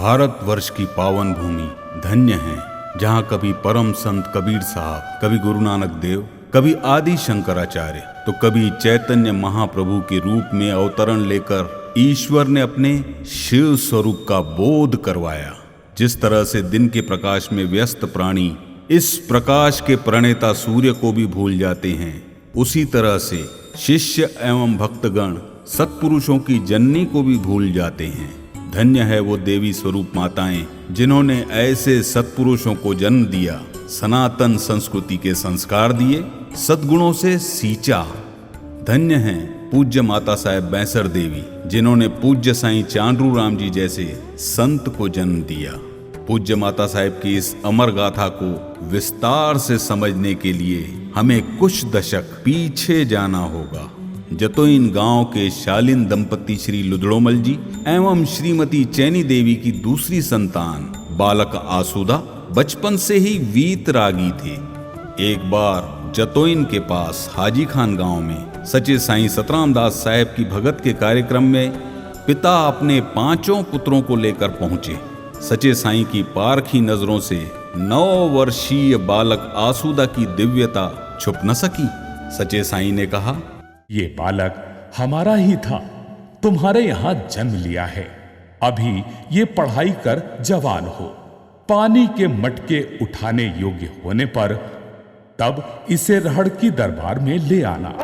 भारतवर्ष की पावन भूमि धन्य है, जहाँ कभी परम संत कबीर साहब, कभी गुरु नानक देव, कभी आदि शंकराचार्य, तो कभी चैतन्य महाप्रभु के रूप में अवतरण लेकर ईश्वर ने अपने शिव स्वरूप का बोध करवाया। जिस तरह से दिन के प्रकाश में व्यस्त प्राणी इस प्रकाश के प्रणेता सूर्य को भी भूल जाते हैं, उसी तरह से शिष्य एवं भक्तगण सत्पुरुषों की जननी को भी भूल जाते हैं। धन्य है वो देवी स्वरूप माताएं जिन्होंने ऐसे सत्पुरुषों को जन्म दिया, सनातन संस्कृति के संस्कार दिए, सद्गुणों से सींचा। धन्य है पूज्य माता साहेब बैंसर देवी जिन्होंने पूज्य साईं चांदरू राम जी जैसे संत को जन्म दिया। पूज्य माता साहेब की इस अमर गाथा को विस्तार से समझने के लिए हमें कुछ दशक पीछे जाना होगा। जतोइन गांव के शालीन दंपति श्री लुधड़ोमल जी एवं श्रीमती चैनी देवी की दूसरी संतान बालक आसूदा बचपन से ही वीतरागी थे। एक बार जतोइन के पास हाजी खान गांव में सचे साईं सतराम दास साहेब की भगत के कार्यक्रम में पिता अपने 5 पुत्रों को लेकर पहुंचे। सचे साईं की पारखी नजरों से 9 वर्षीय बालक आसूदा की दिव्यता छुप न सकी। सचे साईं ने कहा, ये बालक हमारा ही था, तुम्हारे यहां जन्म लिया है। अभी ये पढ़ाई कर जवान हो, पानी के मटके उठाने योग्य होने पर तब इसे रहड़ की दरबार में ले आना।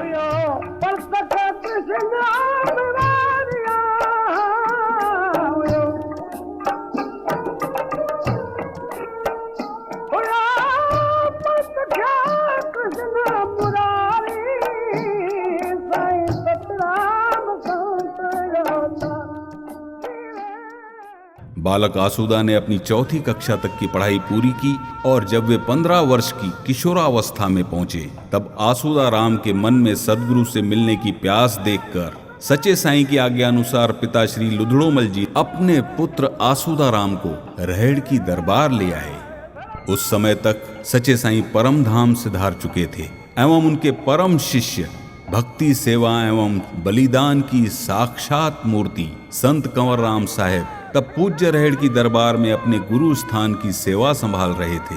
बालक आसूदा ने अपनी 4ठी कक्षा तक की पढ़ाई पूरी की और जब वे 15 वर्ष की किशोरावस्था में पहुंचे तब आसूदा राम के मन में सदगुरु से मिलने की प्यास देखकर सचे साईं की आज्ञा अनुसार पिता श्री लुधड़ोमल जी अपने पुत्र आसूदा राम को रहड़ की दरबार ले आए। उस समय तक सचे साईं परम धाम सिधार चुके थे एवं उनके परम शिष्य भक्ति सेवा एवं बलिदान की साक्षात मूर्ति संत कंवर राम साहेब तब पूज्य रहड़ की दरबार में अपने गुरु स्थान की सेवा संभाल रहे थे।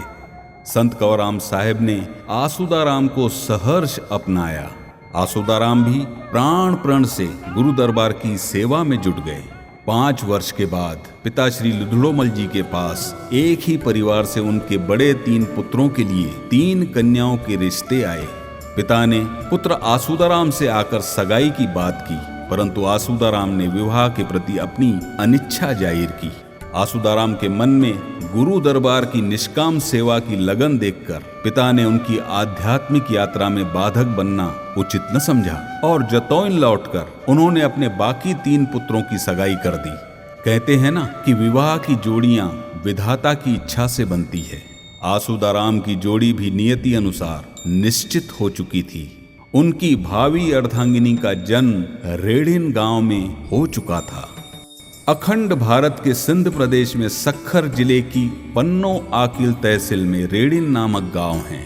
संत कंवराम साहेब ने आसूदाराम को सहर्ष अपनाया। आसूदाराम भी प्राण प्रण से गुरु दरबार की सेवा में जुट गए। 5 वर्ष के बाद पिता श्री लुधड़ोमल जी के पास एक ही परिवार से उनके बड़े 3 पुत्रों के लिए 3 कन्याओं के रिश्ते आए। पिता ने पुत्र आसूदाराम से आकर सगाई की बात की, परंतु आसूदाराम ने विवाह के प्रति अपनी अनिच्छा जाहिर की। आसूदाराम के मन में गुरु दरबार की निष्काम सेवा की लगन देखकर पिता ने उनकी आध्यात्मिक यात्रा में बाधक बनना उचित न समझा और जतौन लौटकर उन्होंने अपने बाकी 3 पुत्रों की सगाई कर दी। कहते हैं ना कि विवाह की जोड़ियां विधाता की इच्छा से बनती है। आसूदाराम की जोड़ी भी नियति अनुसार निश्चित हो चुकी थी। उनकी भावी अर्धांगिनी का जन्म रेडिन गांव में हो चुका था। अखंड भारत के सिंध प्रदेश में सखर जिले की पन्नो आकिल तहसील में रेडिन नामक गांव है।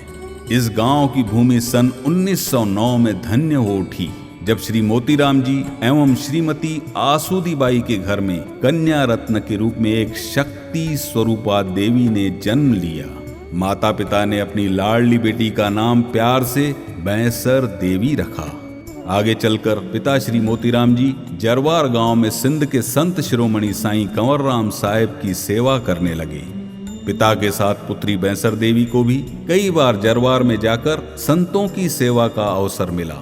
इस गांव की भूमि सन 1909 में धन्य हो उठी जब श्री मोतीराम जी एवं श्रीमती आसूदी बाई के घर में कन्या रत्न के रूप में एक शक्ति स्वरूपा देवी ने जन्म लिया। माता पिता ने अपनी लाडली बेटी का नाम प्यार से बैंसर देवी रखा। आगे चलकर पिता श्री मोतीराम जी जरवार गांव में सिंध के संत शिरोमणि साईं कंवर राम साहेब की सेवा करने लगे। पिता के साथ पुत्री बैंसर देवी को भी कई बार जरवार में जाकर संतों की सेवा का अवसर मिला।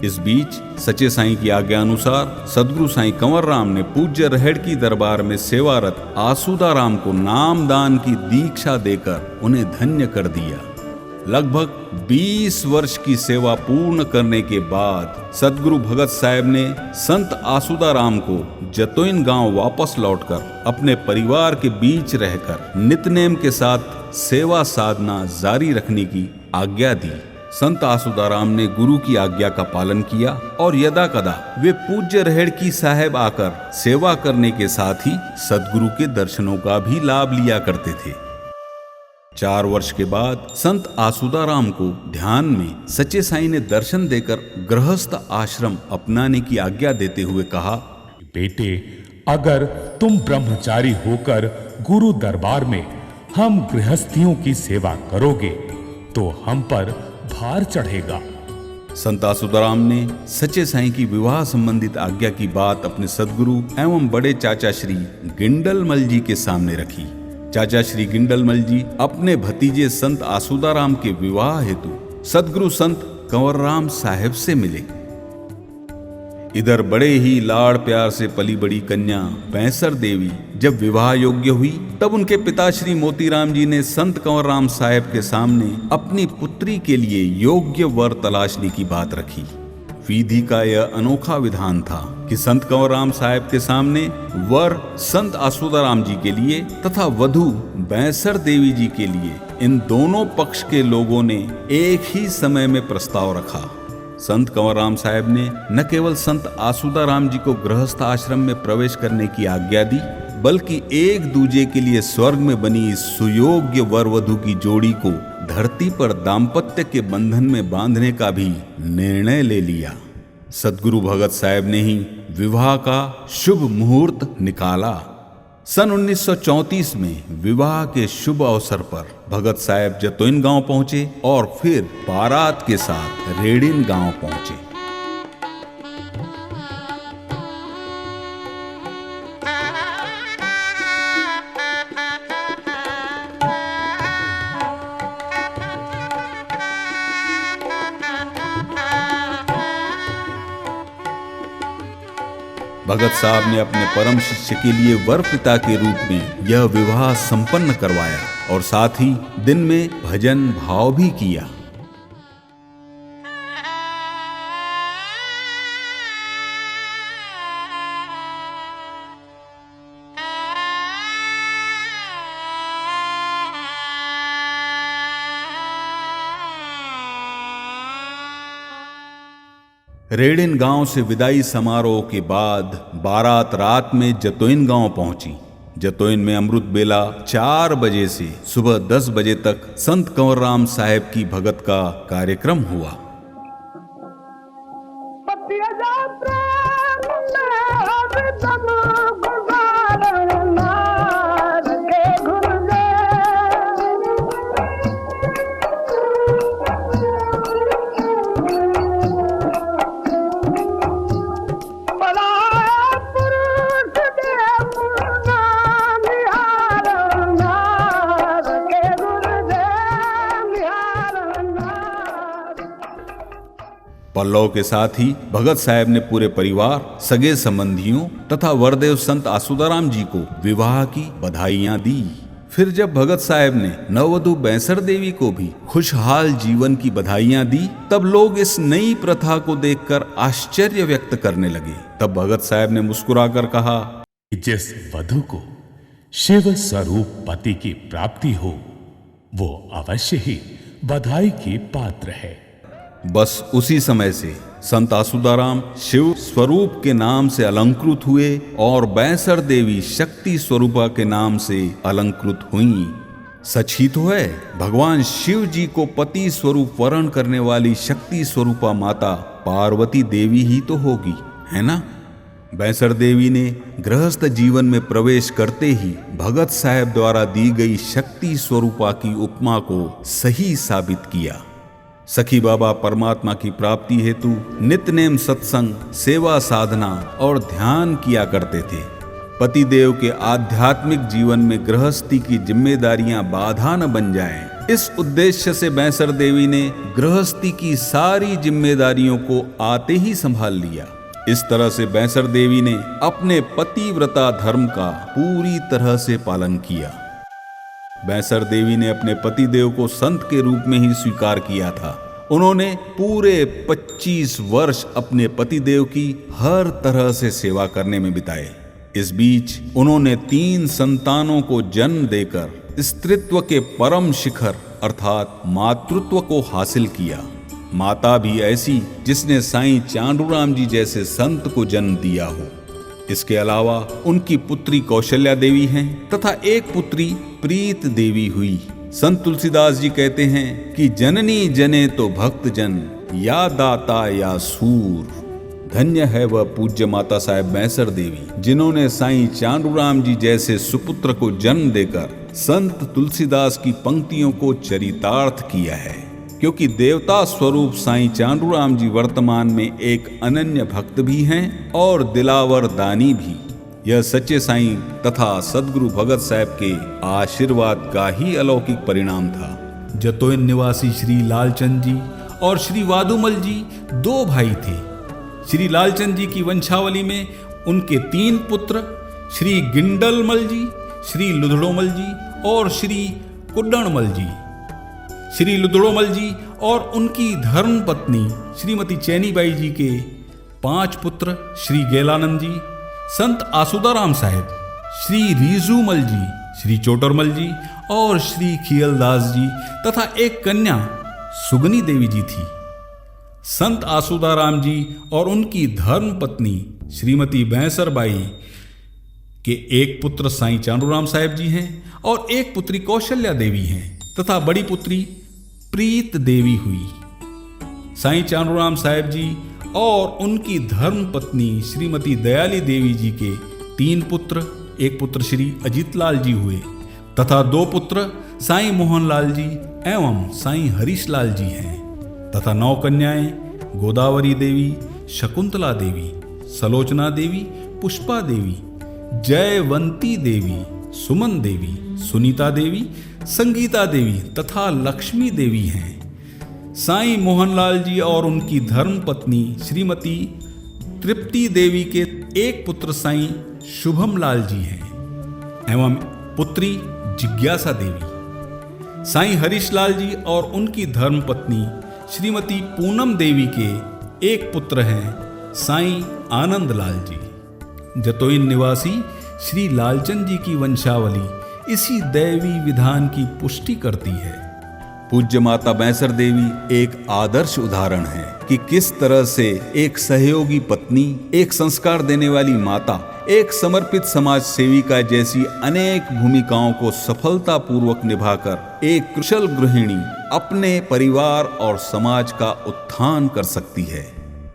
इस बीच सच्चे साईं की आज्ञा अनुसार सदगुरु साईं कंवर राम ने पूज्य रहेड़ की दरबार में सेवारत आसुदाराम को नामदान की दीक्षा देकर उन्हें धन्य कर दिया। लगभग 20 वर्ष की सेवा पूर्ण करने के बाद सदगुरु भगत साहब ने संत आसुदाराम को जतोइन गांव वापस लौटकर अपने परिवार के बीच रहकर नित्यनेम के साथ सेवा साधना जारी रखने की आज्ञा दी। संत आसुदाराम ने गुरु की आज्ञा का पालन किया और यदा कदा वे पूज्य रहेड़ की साहेब आकर सेवा करने के साथ ही सदगुरु के दर्शनों का भी लाभ लिया करते थे। 4 वर्ष के बाद संत आसुदाराम को ध्यान में सच्चे साईं ने दर्शन देकर गृहस्थ आश्रम अपनाने की आज्ञा देते हुए कहा, बेटे, अगर तुम ब्रह्मचारी होकर गुरु दरबार में हम गृहस्थियों की सेवा करोगे तो हम पर भार चढ़ेगा। संत आसुदाराम ने सच्चे साईं की विवाह संबंधित आज्ञा की बात अपने सदगुरु एवं बड़े चाचा श्री गिंडलमल जी के सामने रखी। चाचा श्री गिंडलमल जी अपने भतीजे संत आसुदाराम के विवाह हेतु सदगुरु संत कंवर राम साहेब से मिले। इधर बड़े ही लाड़ प्यार से पली बड़ी कन्या बैंसर देवी जब विवाह योग्य हुई तब उनके पिता श्री मोतीराम जी ने संत कंवर राम साहेब के सामने अपनी पुत्री के लिए योग्य वर तलाशने की बात रखी। विधि का यह अनोखा विधान था कि संत कंवर राम साहेब के सामने वर संत आसुदाराम जी के लिए तथा वधू बैंसर देवी जी के लिए इन दोनों पक्ष के लोगों ने एक ही समय में प्रस्ताव रखा। संत कंवर राम साहेब ने न केवल संत आसुदाराम जी को गृहस्थ आश्रम में प्रवेश करने की आज्ञा दी बल्कि एक दूजे के लिए स्वर्ग में बनी इस सुयोग्य वर वधू की जोड़ी को धरती पर दाम्पत्य के बंधन में बांधने का भी निर्णय ले लिया। सदगुरु भगत साहब ने ही विवाह का शुभ मुहूर्त निकाला। सन 1934 में विवाह के शुभ अवसर पर भगत साहब जतोइन गांव पहुंचे और फिर बारात के साथ रेडिन गांव पहुंचे। भगत साहब ने अपने परम शिष्य के लिए वर पिता के रूप में यह विवाह संपन्न करवाया और साथ ही दिन में भजन भाव भी किया। रेडिन गांव से विदाई समारोह के बाद बारात रात में जतोइन गांव पहुंची। जतोइन में अमृत बेला 4 बजे से सुबह 10 बजे तक संत कंवर राम साहेब की भगत का कार्यक्रम हुआ। पल्लव के साथ ही भगत साहब ने पूरे परिवार, सगे संबंधियों तथा वरदेव संत आसुदाराम जी को विवाह की बधाइयां दी। फिर जब भगत साहब ने नववधु बैंसर देवी को भी खुशहाल जीवन की बधाइयां दी तब लोग इस नई प्रथा को देखकर आश्चर्य व्यक्त करने लगे। तब भगत साहब ने मुस्कुराकर कहा, जिस वधु को शिव स्वरूप पति की प्राप्ति हो वो अवश्य ही बधाई की पात्र है। बस उसी समय से संत आसुदाराम शिव स्वरूप के नाम से अलंकृत हुए और बैंसर देवी शक्ति स्वरूपा के नाम से अलंकृत हुई। सच ही तो है, भगवान शिव जी को पति स्वरूप वर्ण करने वाली शक्ति स्वरूपा माता पार्वती देवी ही तो होगी, है ना। बैंसर देवी ने गृहस्थ जीवन में प्रवेश करते ही भगत साहब द्वारा दी गई शक्ति स्वरूपा की उपमा को सही साबित किया। सखी बाबा परमात्मा की प्राप्ति हेतु नित्यनेम सत्संग, सेवा साधना और ध्यान किया करते थे। पतिदेव के आध्यात्मिक जीवन में गृहस्थी की जिम्मेदारियां बाधा न बन जाएं। इस उद्देश्य से बैंसर देवी ने गृहस्थी की सारी जिम्मेदारियों को आते ही संभाल लिया। इस तरह से बैंसर देवी ने अपने पतिव्रता धर्म का पूरी तरह से पालन किया। बैंसर देवी ने अपने पतिदेव को संत के रूप में ही स्वीकार किया था। उन्होंने पूरे 25 वर्ष अपने पतिदेव की हर तरह से सेवा करने में बिताए। इस बीच उन्होंने 3 संतानों को जन्म देकर स्त्रीत्व के परम शिखर अर्थात मातृत्व को हासिल किया। माता भी ऐसी जिसने साईं चांडूराम जी जैसे संत को जन्म दिया हो। इसके अलावा उनकी पुत्री कौशल्या देवी हैं तथा एक पुत्री प्रीत देवी हुई। संत तुलसीदास जी कहते हैं कि जननी जने तो भक्त जन, या दाता या सूर। धन्य है वह पूज्य माता साहेब बैंसर देवी जिन्होंने साईं चांडूराम जी जैसे सुपुत्र को जन्म देकर संत तुलसीदास की पंक्तियों को चरितार्थ किया है। क्योंकि देवता स्वरूप साईं चांडूराम जी वर्तमान में एक अनन्य भक्त भी हैं और दिलावर दानी भी। यह सच्चे साईं तथा सदगुरु भगत साहब के आशीर्वाद का ही अलौकिक परिणाम था। जतोइन निवासी श्री लालचंद जी और श्री वादुमल जी 2 भाई थे। श्री लालचंद जी की वंशावली में उनके 3 पुत्र श्री गिंडलमल जी, श्री लुधड़ोमल जी और श्री कुड्डणमल जी। श्री लुधड़ोमल जी और उनकी धर्म पत्नी श्रीमती चैनीबाई जी के 5 पुत्र श्री गेलानंद जी, संत आसुदाराम साहेब, श्री रीजूमल जी, श्री चोटरमल जी और श्री खियलदास जी तथा एक कन्या सुगनी देवी जी थी। संत आसुदाराम जी और उनकी धर्म पत्नी श्रीमती बैंसर बाई के एक पुत्र साईं चांडूराम साहेब जी हैं और एक पुत्री कौशल्या देवी हैं तथा बड़ी पुत्री प्रीत देवी हुई। साईं चांडूराम साहेब जी और उनकी धर्म पत्नी श्रीमती दयाली देवी जी के 3 पुत्र, एक पुत्र श्री अजीतलाल जी हुए तथा 2 पुत्र साईं मोहनलाल जी एवं साईं हरीशलाल जी हैं तथा 9 कन्याएं गोदावरी देवी, शकुंतला देवी, सलोचना देवी, पुष्पा देवी, जयवंती देवी, सुमन देवी, सुनीता देवी, संगीता देवी तथा लक्ष्मी देवी हैं। साईं मोहनलाल जी और उनकी धर्म पत्नी श्रीमती तृप्ति देवी के एक पुत्र साईं शुभम लाल जी हैं एवं पुत्री जिज्ञासा देवी। साईं हरीशलाल जी और उनकी धर्म पत्नी श्रीमती पूनम देवी के एक पुत्र हैं साईं आनंद लाल जी। जतोइन निवासी श्री लालचंद जी की वंशावली इसी दैवी विधान की पुष्टि करती है। पूज्य माता बैंसर देवी एक आदर्श उदाहरण है कि किस तरह से एक सहयोगी पत्नी, एक संस्कार देने वाली माता, एक समर्पित समाज सेविका जैसी अनेक भूमिकाओं को सफलतापूर्वक निभाकर एक कुशल गृहिणी अपने परिवार और समाज का उत्थान कर सकती है।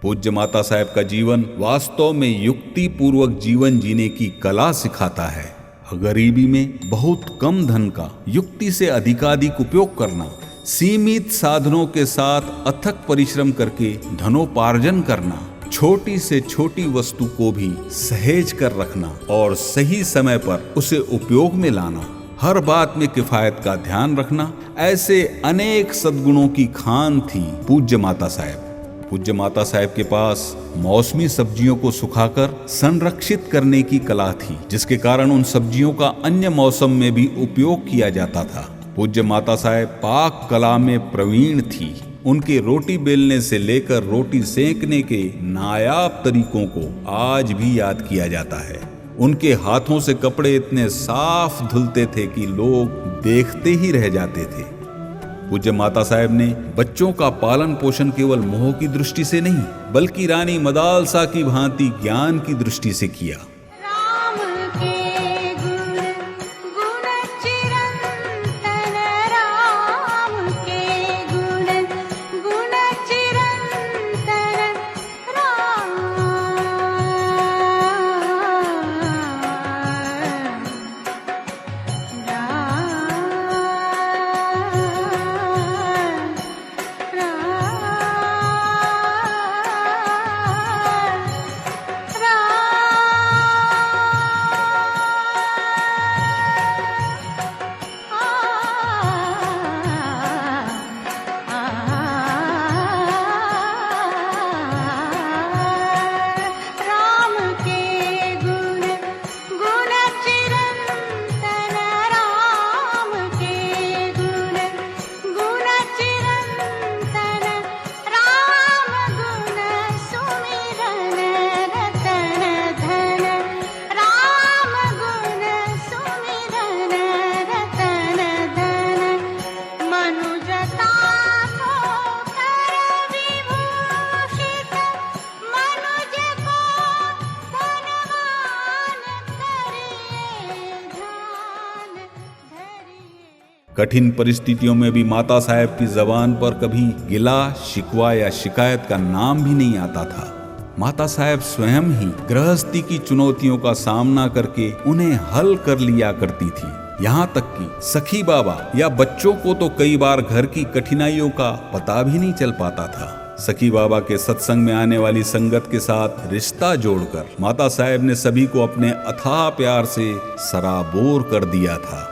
पूज्य माता साहेब का जीवन वास्तव में युक्ति पूर्वक जीवन जीने की कला सिखाता है। गरीबी में बहुत कम धन का युक्ति से अधिकाधिक उपयोग करना, सीमित साधनों के साथ अथक परिश्रम करके धनोपार्जन करना, छोटी से छोटी वस्तु को भी सहेज कर रखना और सही समय पर उसे उपयोग में लाना, हर बात में किफायत का ध्यान रखना, ऐसे अनेक सद्गुणों की खान थी पूज्य माता साहेब। पूज्य माता साहेब के पास मौसमी सब्जियों को सुखाकर संरक्षित करने की कला थी, जिसके कारण उन सब्जियों का अन्य मौसम में भी उपयोग किया जाता था। पूज्य माता साहेब पाक कला में प्रवीण थी। उनके रोटी बेलने से लेकर रोटी सेंकने के नायाब तरीकों को आज भी याद किया जाता है। उनके हाथों से कपड़े इतने साफ धुलते थे कि लोग देखते ही रह जाते थे। पूज्य माता साहेब ने बच्चों का पालन पोषण केवल मोह की दृष्टि से नहीं, बल्कि रानी मदालसा की भांति ज्ञान की दृष्टि से किया। कठिन परिस्थितियों में भी माता साहेब की जबान पर कभी गिला, शिकवा या शिकायत का नाम भी नहीं आता था। माता साहेब स्वयं ही गृहस्थी की चुनौतियों का सामना करके उन्हें हल कर लिया करती थी। यहाँ तक कि सखी बाबा या बच्चों को तो कई बार घर की कठिनाइयों का पता भी नहीं चल पाता था। सखी बाबा के सत्संग में आने वाली संगत के साथ रिश्ता जोड़कर माता साहेब ने सभी को अपने अथाह प्यार से सराबोर कर दिया था।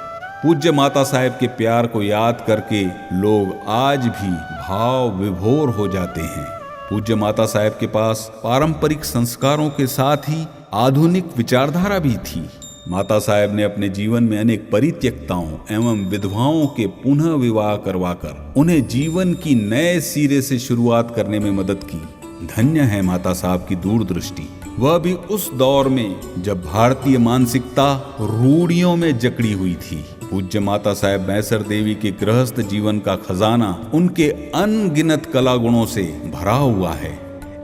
पूज्य माता साहेब के प्यार को याद करके लोग आज भी भाव विभोर हो जाते हैं। पूज्य माता साहेब के पास पारंपरिक संस्कारों के साथ ही आधुनिक विचारधारा भी थी। माता साहेब ने अपने जीवन में अनेक परित्यक्ताओं एवं विधवाओं के पुनः विवाह करवाकर उन्हें जीवन की नए सिरे से शुरुआत करने में मदद की। धन्य है माता साहब की दूरदृष्टि, वह भी उस दौर में जब भारतीय मानसिकता रूढ़ियों में जकड़ी हुई थी। पूज्य माता साहेब बैसर देवी के गृहस्थ जीवन का खजाना उनके अनगिनत कला गुणों से भरा हुआ है।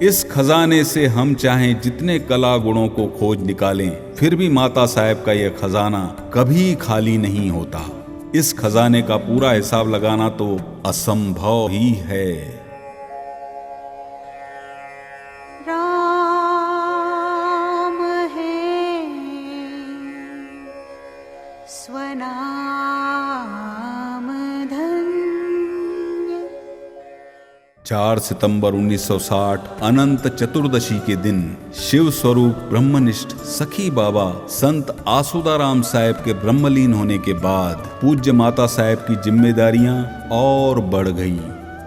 इस खजाने से हम चाहें जितने कला गुणों को खोज निकालें, फिर भी माता साहेब का यह खजाना कभी खाली नहीं होता। इस खजाने का पूरा हिसाब लगाना तो असंभव ही है। राम है स्वनाम धन्य। 4 सितंबर 1960 अनंत चतुर्दशी के दिन शिव स्वरूप ब्रह्मनिष्ठ सखी बाबा संत आसुदाराम साहेब के ब्रह्मलीन होने के बाद पूज्य माता साहेब की जिम्मेदारियां और बढ़ गई।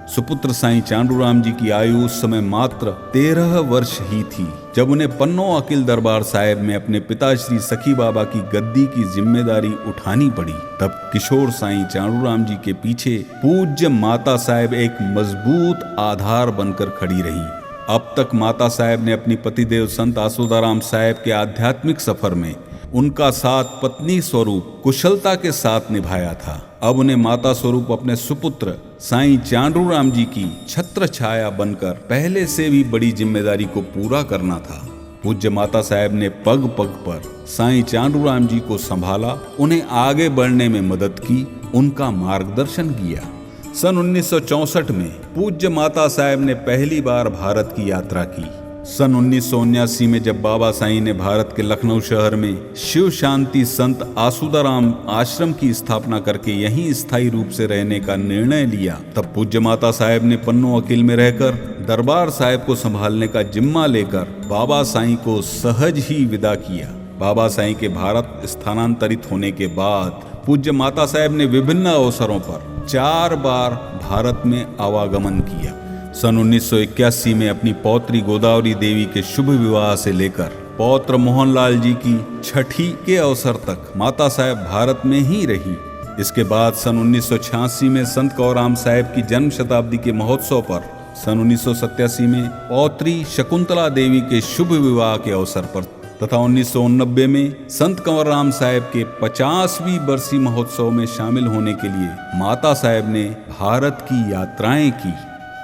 सुपुत्र साईं चांडूराम जी की आयु उस समय मात्र 13 वर्ष ही थी जब उन्हें पन्नों अकिल दरबार साहेब में अपने पिता श्री सखी बाबा की गद्दी की जिम्मेदारी उठानी पड़ी। तब किशोर साईं चांडूराम जी के पीछे पूज्य माता साहेब एक मजबूत आधार बनकर खड़ी रही। अब तक माता साहेब ने अपनी पतिदेव संत आसुदाराम साहेब के आध्यात्मिक सफर में उनका साथ पत्नी स्वरूप कुशलता के साथ निभाया था। अब उन्हें माता स्वरूप अपने सुपुत्र साईं चांडूराम जी की छत्र छाया बनकर पहले से भी बड़ी जिम्मेदारी को पूरा करना था। पूज्य माता साहेब ने पग पग पर साईं चांडूराम जी को संभाला, उन्हें आगे बढ़ने में मदद की, उनका मार्गदर्शन किया। सन 1964 में पूज्य माता साहेब ने पहली बार भारत की यात्रा की। सन 1979 में जब बाबा साईं ने भारत के लखनऊ शहर में शिव शांति संत आसुदाराम आश्रम की स्थापना करके यहीं स्थायी रूप से रहने का निर्णय लिया, तब पूज्य माता साहेब ने पन्नों अकिल में रहकर दरबार साहिब को संभालने का जिम्मा लेकर बाबा साईं को सहज ही विदा किया। बाबा साईं के भारत स्थानांतरित होने के बाद पूज्य माता साहेब ने विभिन्न अवसरों पर 4 बार भारत में आवागमन किया। सन 1981 में अपनी पौत्री गोदावरी देवी के शुभ विवाह से लेकर पौत्र मोहनलाल जी की छठी के अवसर तक माता साहेब भारत में ही रही। इसके बाद सन 1986 में संत कंवरराम साहेब की जन्म शताब्दी के महोत्सव पर, सन 1987 में पौत्री शकुंतला देवी के शुभ विवाह के अवसर पर तथा 1989 में संत कंवरराम साहेब के 50वीं बरसी महोत्सव में शामिल होने के लिए माता साहेब ने भारत की यात्राएं की।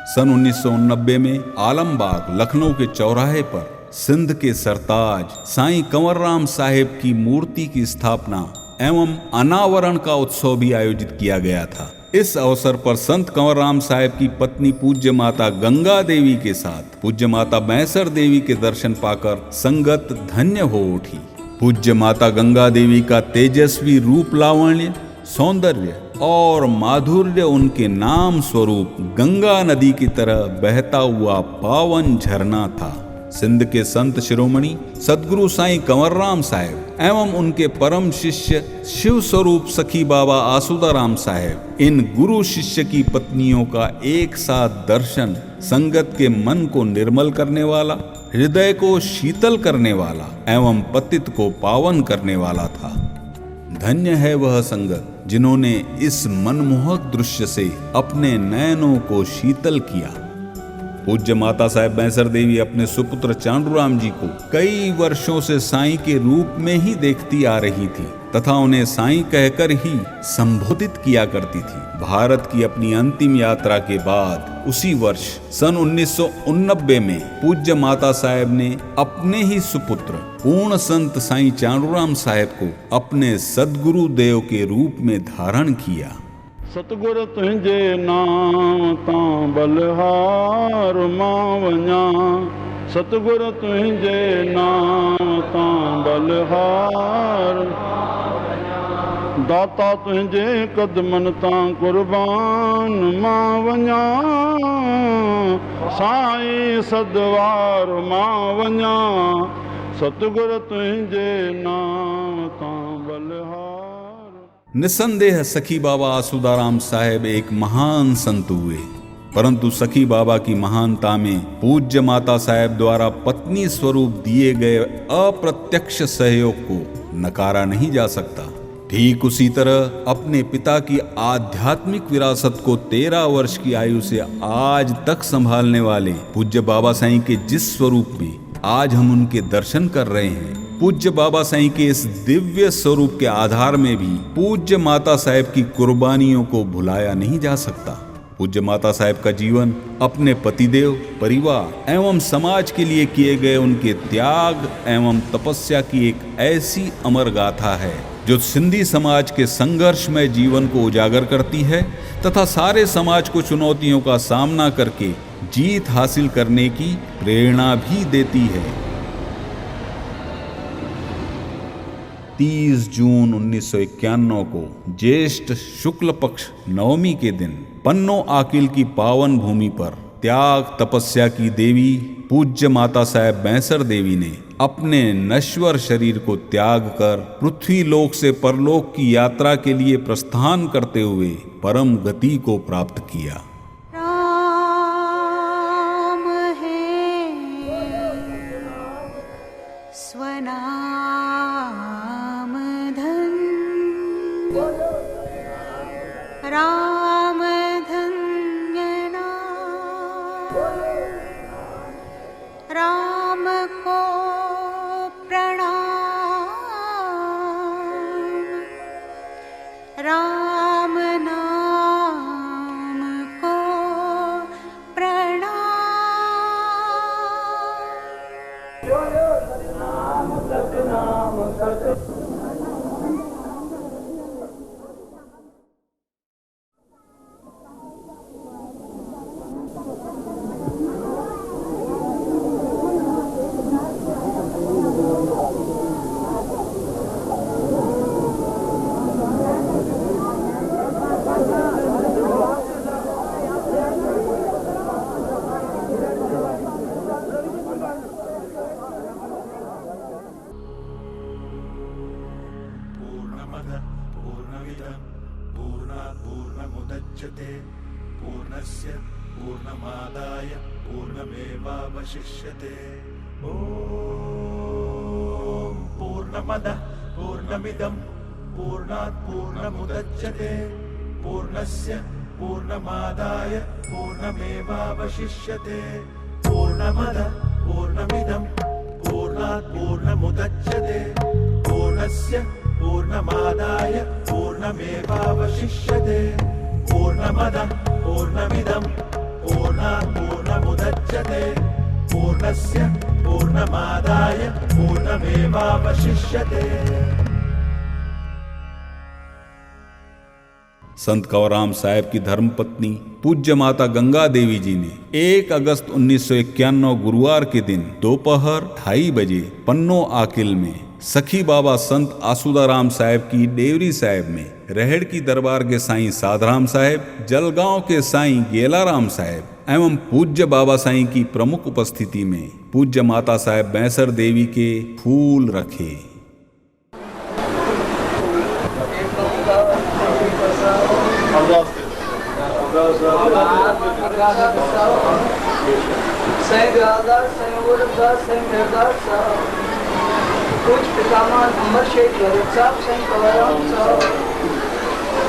सन 1989 में आलमबाग लखनऊ के चौराहे पर सिंध के सरताज साईं कंवरराम साहेब की मूर्ति की स्थापना एवं अनावरण का उत्सव भी आयोजित किया गया था। इस अवसर पर संत कंवरराम साहेब की पत्नी पूज्य माता गंगा देवी के साथ पूज्य माता बैसर देवी के दर्शन पाकर संगत धन्य हो उठी। पूज्य माता गंगा देवी का तेजस्वी रूप लावण्य, सौंदर्य और माधुर्य उनके नाम स्वरूप गंगा नदी की तरह बहता हुआ पावन झरना था। सिंध के संत शिरोमणि सदगुरु साईं कंवरराम साहेब एवं उनके परम शिष्य शिव स्वरूप सखी बाबा आसुदाराम साहेब, इन गुरु शिष्य की पत्नियों का एक साथ दर्शन संगत के मन को निर्मल करने वाला, हृदय को शीतल करने वाला एवं पतित को पावन करने वाला था। धन्य है वह संगत जिन्होंने इस मनमोहक दृश्य से अपने नयनों को शीतल किया। पूज्य माता साहेब बैसर देवी अपने सुपुत्र चांडूराम जी को कई वर्षों से साईं के रूप में ही देखती आ रही थी तथा उन्हें साईं कहकर ही संबोधित किया करती थी। भारत की अपनी अंतिम यात्रा के बाद उसी वर्ष सन 1989 में पूज्य माता साहेब ने अपने ही सुपुत्र पूर्ण संत साईं चांडूराम साहेब को अपने सदगुरु देव के रूप में धारण किया। सतगुर तुंहिंजे नाम तां बलिहार मां वञा, सतगुर तुंहिंजे नाम तां बलिहार, दाता तुंहिंजे कदमनि तां कुर्बान मां वञा, साईं सदवार मां वञा, सतगुर तुंहिंजे नाम तां बलिहार। निसंदेह सखी बाबा आसूदाराम साहेब एक महान संत हुए, परंतु सखी बाबा की महानता में पूज्य माता साहेब द्वारा पत्नी स्वरूप दिए गए अप्रत्यक्ष सहयोग को नकारा नहीं जा सकता। ठीक उसी तरह अपने पिता की आध्यात्मिक विरासत को 13 वर्ष की आयु से आज तक संभालने वाले पूज्य बाबा साईं के जिस स्वरूप में आज हम उनके दर्शन कर रहे हैं, पूज्य बाबा साईं के इस दिव्य स्वरूप के आधार में भी पूज्य माता साहेब की कुर्बानियों को भुलाया नहीं जा सकता। पूज्य माता साहेब का जीवन अपने पतिदेव, परिवार एवं समाज के लिए किए गए उनके त्याग एवं तपस्या की एक ऐसी अमर गाथा है जो सिंधी समाज के संघर्षमय जीवन को उजागर करती है तथा सारे समाज को चुनौतियों का सामना करके जीत हासिल करने की प्रेरणा भी देती है। 30 जून 1991 को ज्येष्ठ शुक्ल पक्ष नवमी के दिन पन्नो आकिल की पावन भूमि पर त्याग तपस्या की देवी पूज्य माता साहेब बैंसर देवी ने अपने नश्वर शरीर को त्याग कर पृथ्वी लोक से परलोक की यात्रा के लिए प्रस्थान करते हुए परम गति को प्राप्त किया। राम है स्वनाम धन, राम धन्य नाम, राम को राम नाम को प्रणाम। पूर्णस्य पूर्णमादाय पूर्णमेवावशिष्यते। ॐ पूर्णमदः पूर्णमिदं पूर्णात् पूर्णमुदच्यते पूर्णस्य पूर्णमादाय पूर्णमेवावशिष्यते। पूर्णमदः पूर्णमिदं पूर्णात् पूर्णमुदच्यते पूर्णस्य पूर्णमादाय पूर्णमेवावशिष्यते। पूर्णमदः पूर्णमिदं पूर्णात् पूर्णमुदच्यते पूर्णस्य पूर्णमादाय पूर्णमेवावशिष्यते। संत कंवरराम साहेब की धर्मपत्नी पूज्य माता गंगा देवी जी ने 1 अगस्त 1991 गुरुवार के दिन दोपहर 2:30 बजे पन्नो आकिल में सखी बाबा संत आसूदाराम साहेब की डेवरी साहेब में, रहेड़ की दरबार के साईं साधराम साहेब, जलगांव के साईं गेलाराम साहेब एवं पूज्य बाबा साईं की प्रमुख उपस्थिति में पूज्य माता साहेब बैंसर देवी के फूल रखे। कुछ पितामह अमर शेख भगत साहब सिंह कंवरराम साहब,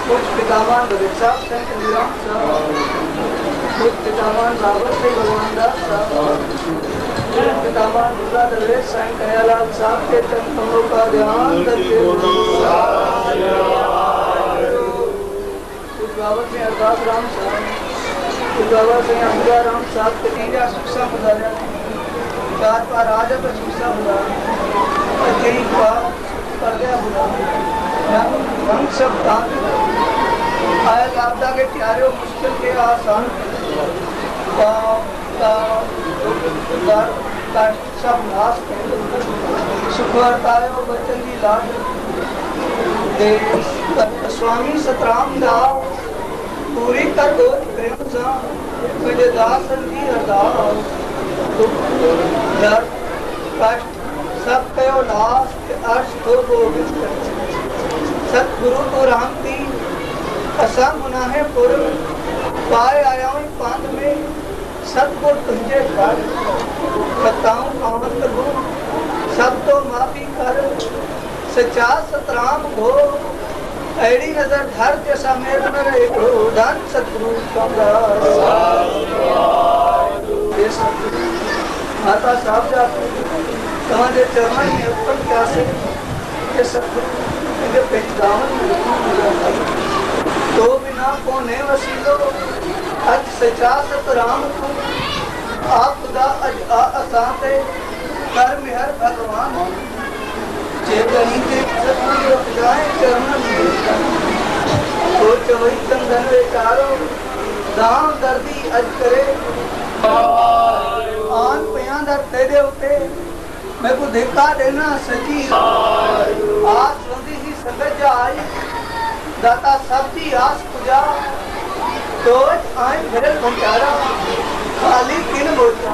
कुछ पितामह भगत साहब सिंह कंवरराम साहब, कुछ पितामह बाबर सिंह भगवान दास साहब, कुछ पितामह दुर्गा दरवेश साईं कयालाल साहब के चरण कमलों का ध्यान करके कुछ बाबा सिंह अरदास राम साहब, कुछ बाबा सिंह अमृता राम साहब के तीजा शिक्षा बदला चार बार राजा पर शिक्षा बदला कई बार कर गया बुला रंग सब आए आपदा के प्यारे मुश्किल के आसान सब नाश सुखवरतायो बचन की लाभ दे स्वामी सतराम दास पूरी कर दो प्रेम सा मुझे दासन की अरदास दर्द कष्ट सब कयो नाश अर्श हो गोविंद सतगुरु तो राम की असा मुनाहे पूर्व पाए आया हूँ पांच में सबको तुझे कर बताऊं पावन प्रभु सब तो माफी कर सच्चा सतराम हो ऐडी नजर धर जैसा मेरे में रहे हो धन सतगुरु माता साहब जाते तुम्हारे चरण में उत्पन्न क्या से ये सतगुरु पहचान तो बिना कोने वसीलो अज सच्चा सतराम को आप खुदा अज असाते कर मेहर भगवान चेतनी के सतगुरु रुक जाए चरण में तो चवई चंदन विचारो दाम दर्दी अज करे आन पयां दर तेरे उते मैं को देखा देना सजी आस रंदी ही संगत आई दाता सबकी आस पूजा तो आए मेरे भंडारा खाली किन बोलता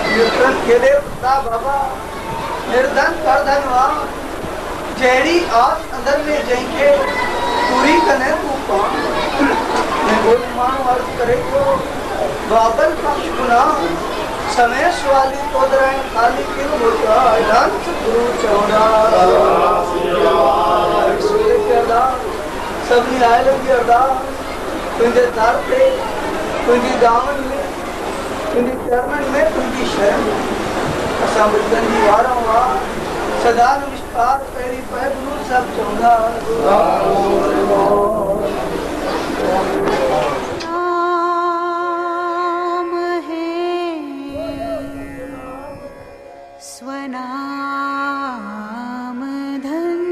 निर्धन खेले उठता बाबा निर्धन कर धनवा जेड़ी आस अंदर में जाएंगे पूरी कने तू मैं बोल मान अर्ज करे तो बाबल पक्ष गुना समय सवाली तो दराएं खाली किन बोलता धन गुरु चौड़ा सबनी आए लगी अरदास तुझे दर पे तुझी दामन में तुझी चरणन में तुझी शरण में असा बचन जी वारंवार सदा नमस्कार पैरी पै गुरु सब चौंदा नाम है स्वनाम धन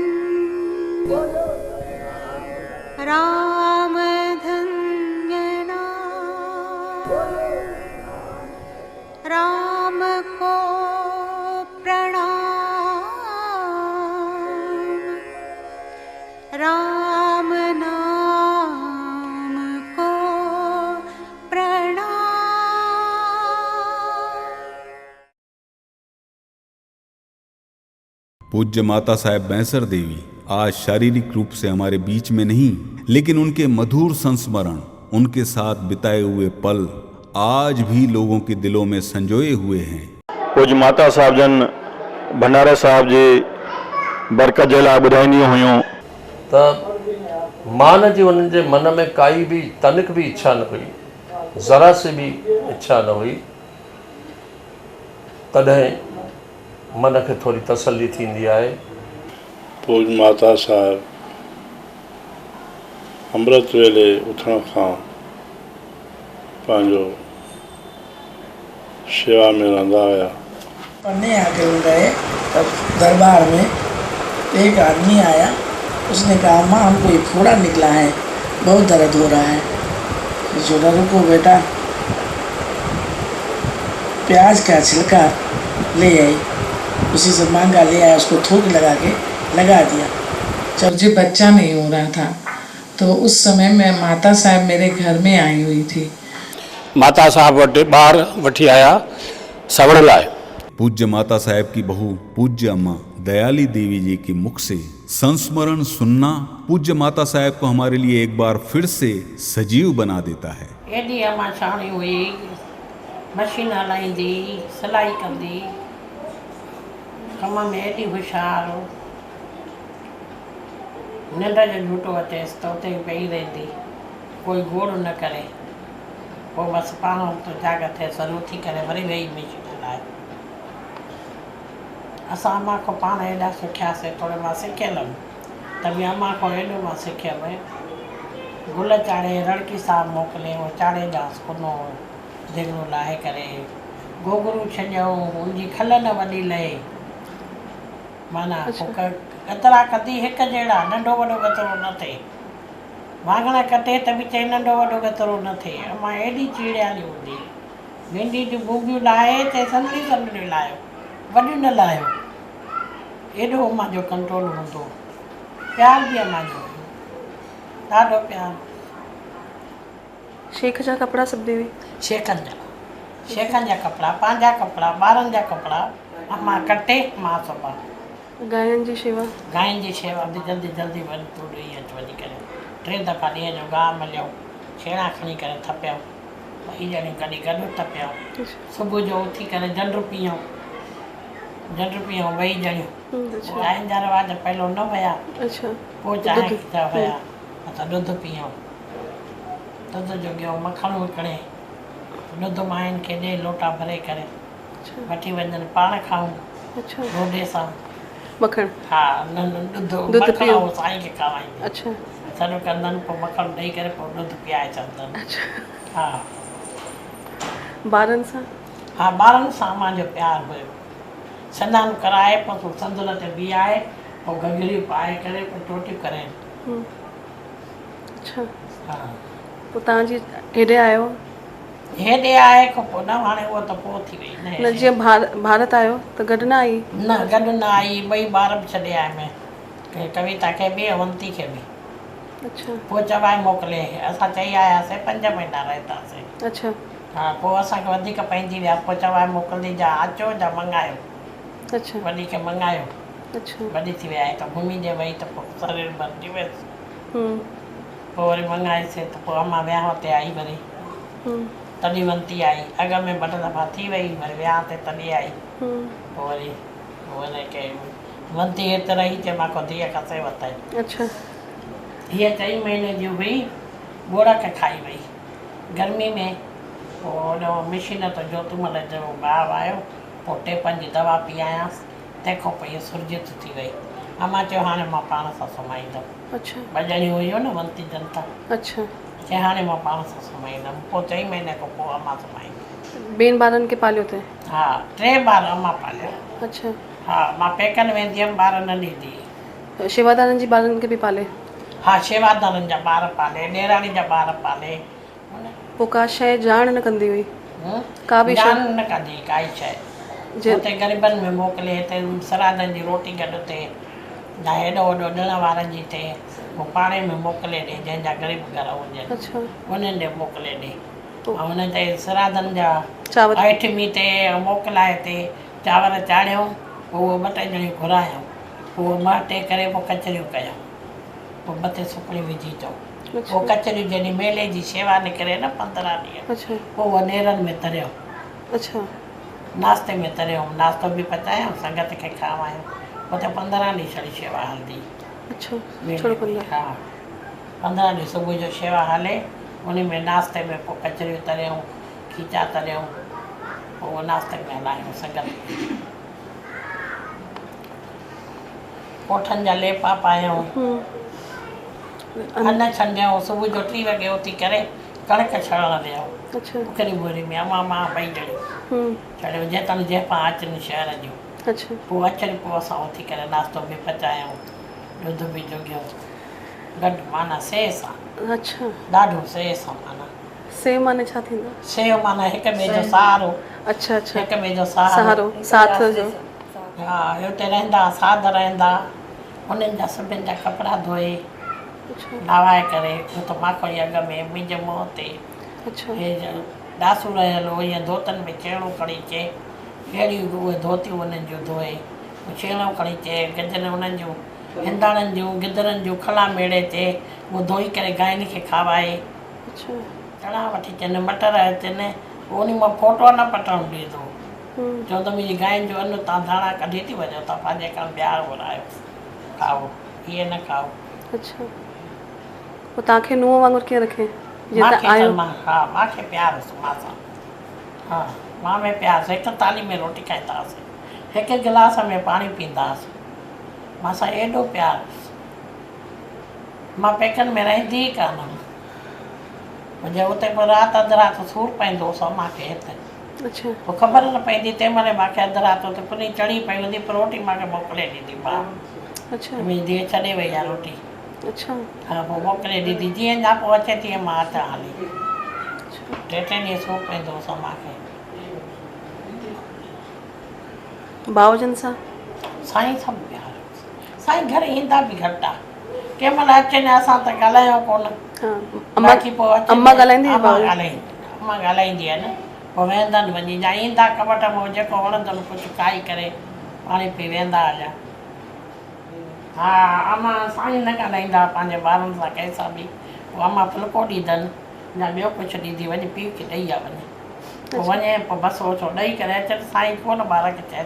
राम धन्य नाम राम को प्रणाम राम नाम को प्रणाम। पूज्य माता साहेब बैंसर देवी आज शारीरिक रूप से हमारे बीच में नहीं, लेकिन उनके मधुर संस्मरण, उनके साथ बिताए हुए पल आज भी लोगों के दिलों में संजोए हुए हैं। कुछ माता साहब जन भंडारा साहब जी बरकत जे लाइ ॿुधाईंदियूं हुयूं त मान जी उन्हनि जे मन में काई भी तनिक भी इच्छा न हुई, ज़रा से भी इच्छा न हुई, तॾहिं मन खे थोड़ी तसल्ली थींदी आहे। पूज माता साहब अमृत वेले उथण खां पंहिंजो सेवा में रहंदा हुआ। पढ़ने आके गए तब दरबार में एक आदमी आया, उसने कहा माँ हमको एक फोड़ा निकला है, बहुत दर्द हो रहा है। छोटा रुको बेटा, प्याज का छिलका ले आई, उसी से मांगा ले आया, उसको थूक लगा के लगा दिया। जब मुझे बच्चा नहीं हो रहा था तो उस समय मैं माता साहब मेरे घर में आई हुई थी। माता साहब वटि ॿार वठी आया सवण लाइ। पूज्य माता साहब की बहू पूज्य अम्मा दयाली देवी जी के मुख से संस्मरण सुनना पूज्य माता साहब को हमारे लिए एक बार फिर से सजीव बना देता है। एडी अम्मा छाणी हुई, मशीन हलाईंदी, सिलाई कंदी, कम में एडी होशियार, निंड जो झूठो अचेसि त उते पई रहंदी, कोई गोड़ न करे, पोइ बसि पाण तो जाग थिए सर उथी करे वरी वेही मशीन हलाए। असां अम्मा खां पाण एॾा सिखियासीं, थोरो मां सिखियल हुअमि त बि अम्मा खां एॾो मां सिखियमि। गुल चाढ़े रड़की साहब मोकिले, उहो चाढ़े ॾियांसि कुनो दिगड़ो लाहे करे, गोगरू छॾियऊं, उनजी खल न वॾी लहे, माना एतिरा कदी हिकु जहिड़ा, नंढो वॾो कतिरो न थिए, वाङण कटे त बि चई नंढो वॾो केतिरो न थिए। अमां एॾी चीड़ियाली हूंदी। भिंडी जूं भूंगियूं लाहे चए सन्हड़ियूं सन्हड़ियूं लाहियो, वॾियूं न लाहियो। एॾो अमां जो कंट्रोल हूंदो। प्यार बि अमां जो ॾाढो प्यार। शेख जा कपिड़ा सिबंदी हुई? शेखनि जा कपिड़ा, पंहिंजा कपिड़ा, ॿारनि जा कपिड़ा अमां कटे मां सिबा। गायनि जी शेवा? गायनि जी शेवा बि जल्दी जल्दी वञी तूं ॾेई अच वञी करे। 3 दफ़ा ॾींहं जो गाह मलियो, छेणा खणी करे थपियऊं, 2 ॼणियूं कॾहिं गॾु थपियऊं। सुबुह जो उथी करे जंड पियूं, 2 ॼणियूं। गांयुनि जा रवाज पहिरियों न हुया, पोइ चांहि जा हुया। असां ॾुध पियूं, ॾुध जो ॻियो मखण विकिणे, ॾुध मायुनि खे ॾे लोटा भरे करे, वठी वञनि पाण खाऊं ॾोढे सां। मखण? हा, ॾुध मखण साईं खे खाराईंदी। सॾु कंदनि, पोइ मखण ॾेई करे पोइ ॾुध पीआए छॾंदनि। हा। ॿारनि सां? हा, ॿारनि सां मुंहिंजो प्यार हुयो। सनानु कराए पोइ संदूर ते बीहाए, पोइ घघरियूं पाए करे पोइ टोटियूं करे। अच्छा। हा। पोइ तव्हांजी हेॾे आयो? हेॾे आए खां पोइ न, हाणे उहो त पोइ थी वई न। जीअं भारत आयो त गॾु न आई? न, गॾु न आई। 2 ॿार बि छॾे आयमि, कविता खे बि, अवंती खे बि। अच्छा। पोइ चवाई मोकिले, असां चई आयासीं 5 महीना रहंदासीं। अच्छा। हा, पोइ असांखे वधीक पइजी विया, पोइ चवाई मोकिलंदी जा अचो जा मंगायो। अच्छा। वॾी खे मंगायो। अच्छा। वॾी थी विया त घुमी जे वई त पोइ शरीर भरिजी वियसि। पोइ वरी मंगाईसीं त पोइ अमां वियांह ते आई वरी। तॾहिं वंती आई। अॻ में 2 दफ़ा थी वई, वरी वियांह ते तॾहिं आई। पोइ वरी हुनखे वंती हिते रही चए मां को धीअ खसे वताई। अच्छा। हीअ 4 महीने जी हुई, ॻोड़क खाई वई गर्मी में। पोइ होॾो मशीन तो जोतूमल जो भाउ आयो, पोइ टेपनि जी दवा पीआयांसि, तंहिंखां पोइ इहा सुरजित थी वई। अमां चयो हाणे मां पाण सां सुम्हाईंदमि। अच्छा। 2 ॼणियूं हुयूं न वंती जनता। अच्छा। चई हाणे मां पाण सां सुम्हाईंदमि। पोइ 4 महीने खां पोइ अमां सुम्हाईंदी। ॿियनि ॿारनि खे पालियो अथई? हा, 3 ॿार अमां पालिया। अच्छा। हा, मां पेकनि वेंदी हुअमि, ॿार न ॾींदी हुई। शेवादारनि जी ॿारनि खे बि पाले? हा, शेवादारनि जा ॿार पाले, ॾेराणी जा ॿार पाले। पोइ का शइ ॼाण न कंदी हुई? का बि ॼाण न कंदी काई शइ। हुते ग़रीबनि में मोकिले, हिते श्राद्धनि जी रोटी गॾु थिए, या हेॾो वॾो ॾिण वारनि जी थिए, पोइ पाणे में मोकिले ॾे, जंहिंजा ग़रीब घर हुजनि उन्हनि ॾे मोकिले ॾे। ऐं हुन ते श्राद्धनि जा अठमी ते मोकिलाए ते चांवर चाढ़ियऊं, पोइ उहो 2-3 ॼणियूं घुरायूं, पोइ मटे करे पोइ कचरियूं कयूं, पोइ मथे सुखड़ी विझी अचूं। पोइ कचरियूं जॾहिं मेले जी शेवा निकिरे न 15 ॾींहं, पोइ उहो नेरनि में तरियो। अच्छा। नाश्ते में तरियो, नाश्तो बि पचायूं, संगत खे खावायूं। पोइ त 15 ॾींहं छड़ी शेवा हलंदी। अच्छा। हा, 15 ॾींहं सुबुह जो शेवा हले, उन में नाश्ते में पोइ कचरियूं तरियऊं, खीचा तरियऊं, पोइ उहो नाश्ते में हलायूं संगत। कोठनि जा लेपा पायूं, अन्न छंडियऊं। सुबुह जो 3 वॻे उथी करे कणिक छणणु वियऊं। उखरी बोरी में अमां मां 2 ॼणियूं छॾियो, जेतनि जेपा अचनि शहर जूं। पोइ अचनि, पोइ असां उथी करे नाश्तो बि पचायूं, ॾुध बि जुगियो गॾु, माना सेव सां। अच्छा। ॾाढो सेव सां। माना सेव माने छा थींदो? सेव माना हिक ॿिए जो सहारो। अच्छा। अच्छा। हिक ॿिए जो सहारो, साथ जो। हा, हुते रहंदा, साध रहंदा, उन्हनि जा सभिनि जा कपिड़ा धोए नवाए करे, छो त माखड़ी अॻ में मुंहिंजे मुंहं ते ॾासू रहियल हो, ईअं धोतनि में छेणो खणी अचे, अहिड़ियूं उहे धोतियूं उन्हनि जूं धोए, छेणो खणी अचे, गजर उन्हनि जूं हिंदाणनि जूं गिदरनि जूं खला मेड़े अचे, उहो धोई करे गांयुनि खे खाराए। चणा वठी अचनि, मटर अचनि, उन मां फोटो न पटणु ॾींदो, चवंदो मुंहिंजी गांयुनि जो अन्न तव्हां धाणा कढी थी वञो, तव्हां पंहिंजे कारण ॿियार घुरायो, खाओ, इहे न खाओ। अच्छा। पोइ तव्हांखे नुंहुं वांगुरु कीअं रखे? हा, मूंखे प्यारु हुअसि मां सां। हा, मां में प्यारु। हिकु थाली में रोटी खाईंदा हुआसीं, हिकु गिलास में पाणी पीअंदा हुआसीं, मां सां एॾो प्यारु हुअसि। मां पेकनि में रहंदी ई कान हुअमि, मुंहिंजे हुते पोइ राति अधु राति सूरु पवंदो हुओ मूंखे हिते। पोइ ख़बर न पवंदी, तंहिं महिल मूंखे अधु राति हुते पुनी चढ़ी पई हूंदी, पर रोटी मूंखे मोकिले ॾींदी मां। मुंहिंजी धीअ छॾे वई आहे रोटी, अच्छा हा पोइ मोकिले ॾिठी जीअं जा पोइ अचे तीअं मां अचां हली 3 ॾींहं सूर पवंदो हुओ मूंखे भाउजनि सां साईं सभु प्यार साईं घर ईंदा बि घटि आहे कंहिं महिल अचनि असां त ॻाल्हायूं कोन बाक़ी पोइ अचनि अम्मा ॻाल्हाईंदी अम्मा ॻाल्हाईंदी आहे न पोइ वेंदनि वञी या ईंदा कॿट मां जेको वणंदनि कुझु खाई करे पाणी पी वेंदा हलिया हा अम्मा साईं न ॻाल्हाईंदा पंहिंजे ॿारनि सां कंहिंसां बि पोइ अम्मा फुल्को ॾींदनि या ॿियो कुझु ॾींदी वञी पीउ खे ॾेई आहे वञे पोइ वञे पोइ बसि ओछो ॾेई करे अचनि साईं कोन ॿार खे चए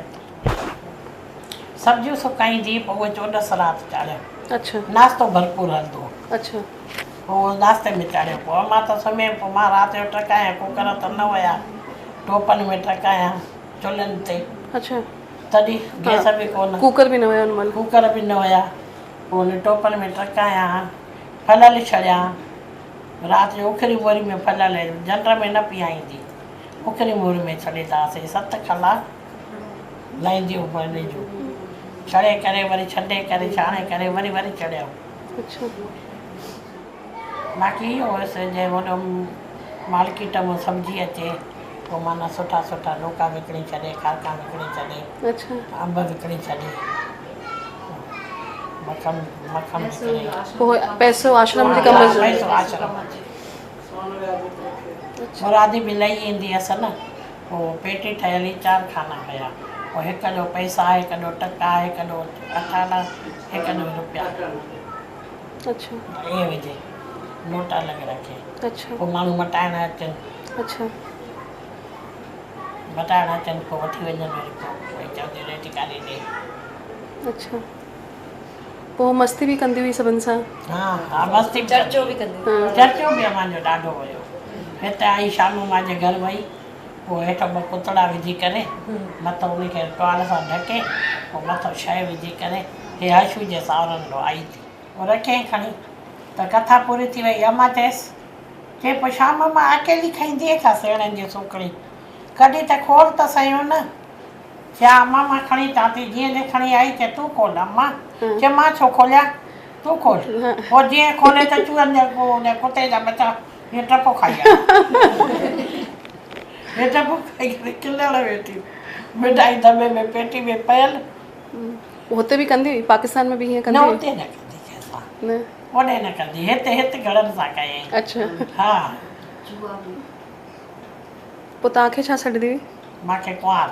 सब्जियूं सुकाईंदी पोइ उहे 14 सलाद चाढ़िया अच्छा नाश्तो भरपूर हलंदो अच्छा पोइ नाश्ते में चाढ़ियो पोइ अम्मा त सुम्हे पोइ मां राति जो टकायां कुकर त न हुया टोपनि में टकायां चुल्हनि ते अच्छा तॾहिं गैस बि कोन कुकर बि न हुया हुन महिल कुकर बि न हुया पोइ हुन टोपनि में टकायां फलल छॾिया राति जो उखरी बोरी में फलल झंड में न पीआईंदी उखरी बोरी में छॾींदासीं 7 कलाक लाहींदियूं भरने जूं छॾे करे वरी छॾे करे छाणे करे वरी चढ़ियो अच्छा बाक़ी इहो हुयसि जे वॾो मार्केट मां सब्जी अचे पोइ माना सुठा सुठा लौका विकिणी छॾे कारका विकिणी छॾे अच्छा अंब विकिणी छॾे मखण विकिणी पोइ पैसो आश्रम जे कम जो पैसो आश्रम मुरादी बि लही ईंदी हुअसि न पोइ पेटी ठहियली 4 खाना हुया पोइ हिकु ॾो पैसा हिकु ॾो टका हिकु ॾो अठाना हिकु ॾो रुपया अच्छा ईअं विझे नोटा लॻे रखे अच्छा पोइ माण्हू मटाइण अचनि अच्छा मटाइण अचनि पोइ वठी वञनि वरी पोइ चवंदी रेटी काढी ॾे अच्छा पोइ मस्ती बि कंदी हुई सभिनि सां हा हा मस्ती चर्चो बि कंदी चर्चो बि असांजो ॾाढो हुयो हिते आई शाम मुंहिंजे घर वई पोइ हेठि 2 पुतड़ा विझी करे मथां उनखे टुवाल सां ढके पोइ मथां शइ विझी करे हे हशू जे सावरनि लो आई थी पोइ रखियईं खणी त कथा पूरी थी वई अम्मा चयसि चई पोइ शाम मां अकेली खाईंदी छा सेणनि जी सुखड़ी कॾहिं त खोल त सयूं न छा अम्मा मां खणी अचां थी जीअं जे खणी आई चए तूं खोल अम्मा चए मां छो खोलियां तूं खोल पोइ जीअं खोले त चूहनि जा कुते जा बचा हीअं टपो खाई हे टपो खाई करे खिलण वेठी मिठाई दॿे में पेटी में पयल हुते बि कंदी हुई पाकिस्तान में बि हीअं न कंदी हुई हुते न कंदी कंहिंसां न होॾे न कंदी हिते घरनि सां कयईं अच्छा हा पोइ तव्हांखे छा छॾंदी हुई मूंखे कुंवार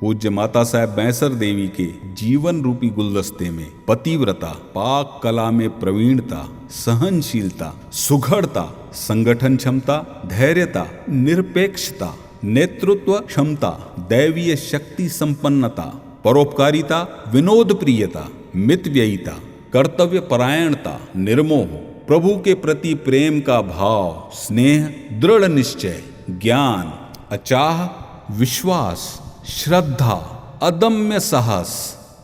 पूज्य माता साहेब बैंसर देवी के जीवन रूपी गुलदस्ते में पतिव्रता, पाक कला में प्रवीणता, सहनशीलता, सुघड़ता, संगठन क्षमता, धैर्यता, निरपेक्षता, नेतृत्व क्षमता, दैवीय शक्ति संपन्नता, परोपकारिता, विनोद प्रियता, मितव्ययिता, कर्तव्य परायणता, निर्मोह, प्रभु के प्रति प्रेम का भाव, स्नेह, दृढ़ निश्चय, ज्ञान, अचाह, विश्वास, श्रद्धा, अदम्य साहस,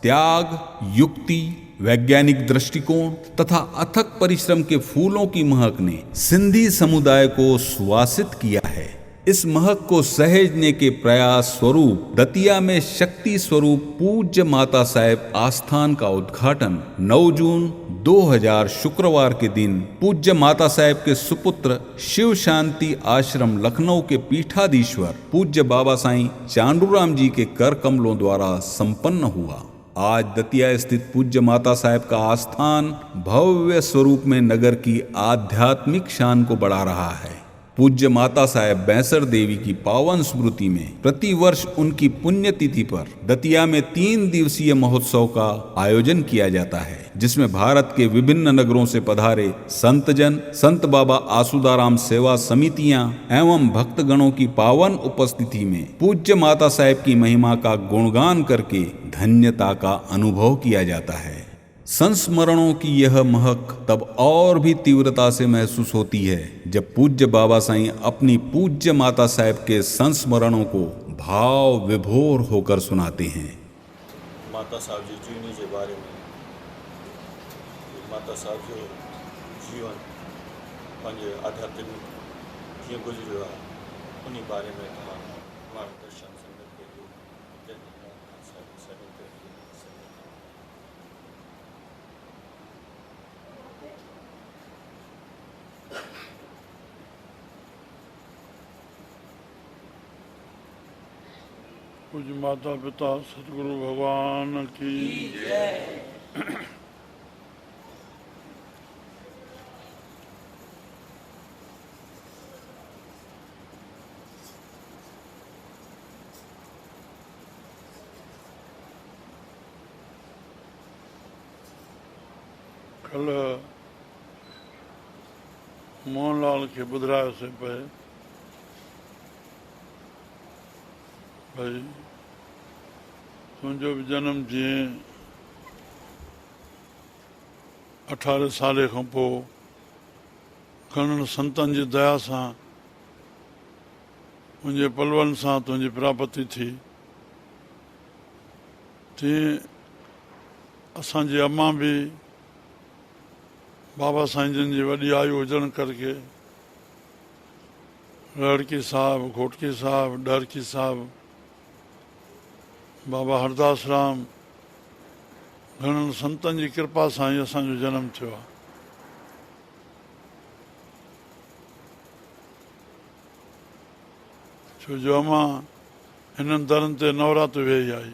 त्याग, युक्ति, वैज्ञानिक दृष्टिकोण तथा अथक परिश्रम के फूलों की महक ने सिंधी समुदाय को सुवासित किया है। इस महक को सहेजने के प्रयास स्वरूप दतिया में शक्ति स्वरूप पूज्य माता साहेब आस्थान का उद्घाटन 9 जून 2000 शुक्रवार के दिन पूज्य माता साहेब के सुपुत्र शिव शांति आश्रम लखनऊ के पीठाधीश्वर पूज्य बाबा साईं चांडूराम जी के कर कमलों द्वारा संपन्न हुआ। आज दतिया स्थित पूज्य माता साहेब का आस्थान भव्य स्वरूप में नगर की आध्यात्मिक शान को बढ़ा रहा है। पूज्य माता साहेब बैंसर देवी की पावन स्मृति में प्रति वर्ष उनकी पुण्यतिथि पर दतिया में 3 दिवसीय महोत्सव का आयोजन किया जाता है, जिसमें भारत के विभिन्न नगरों से पधारे संतजन, संत बाबा आसुदाराम सेवा समितियां एवं भक्तगणों की पावन उपस्थिति में पूज्य माता साहेब की महिमा का गुणगान करके धन्यता का अनुभव किया जाता है। संस्मरणों की यह महक तब और भी तीव्रता से महसूस होती है जब पूज्य बाबा साईं अपनी पूज्य माता साहेब के संस्मरणों को भाव विभोर होकर सुनाते हैं। माता साहब जी जीवनी के बारे में माता साहब जो जीवन पंहिंजे आध्यात्मिक कीअं गुज़रियो आहे उन बारे में मार्गदर्शन संगत के पूज्य माता पिता सतगुरु भगवान की कल मोहनलाल खे ॿुधायोसीं पे भई तुंहिंजो बि जनम जीअं 18 साले खां पोइ घणनि संतनि जी दया सां मुंहिंजे पलवनि सां तुंहिंजी प्राप्ति थी, तीअं असांजी अम्मा बि बाबा साईं जन जी वॾी आयु हुजण करके रड़की साहब, घोटकी साहब, डरकी साहब, बाबा हरदास राम, घणनि संतनि जी कृपा सां ई असांजो जनम थियो आहे। छो जो अम्मा हिननि दरनि ते नवरात्र वेही आई।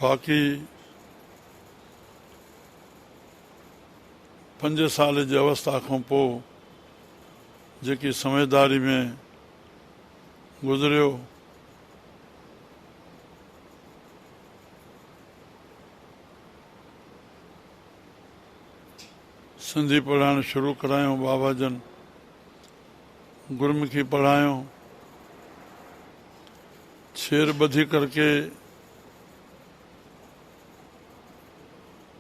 बाक़ी 5 साल जी अवस्था खां पोइ जेकी समझदारी में गुज़रियो, सिंधी पढ़ाइण शुरू करायूं, बाबा जन गुरमुखी पढ़ायूं, शेर ॿधी करके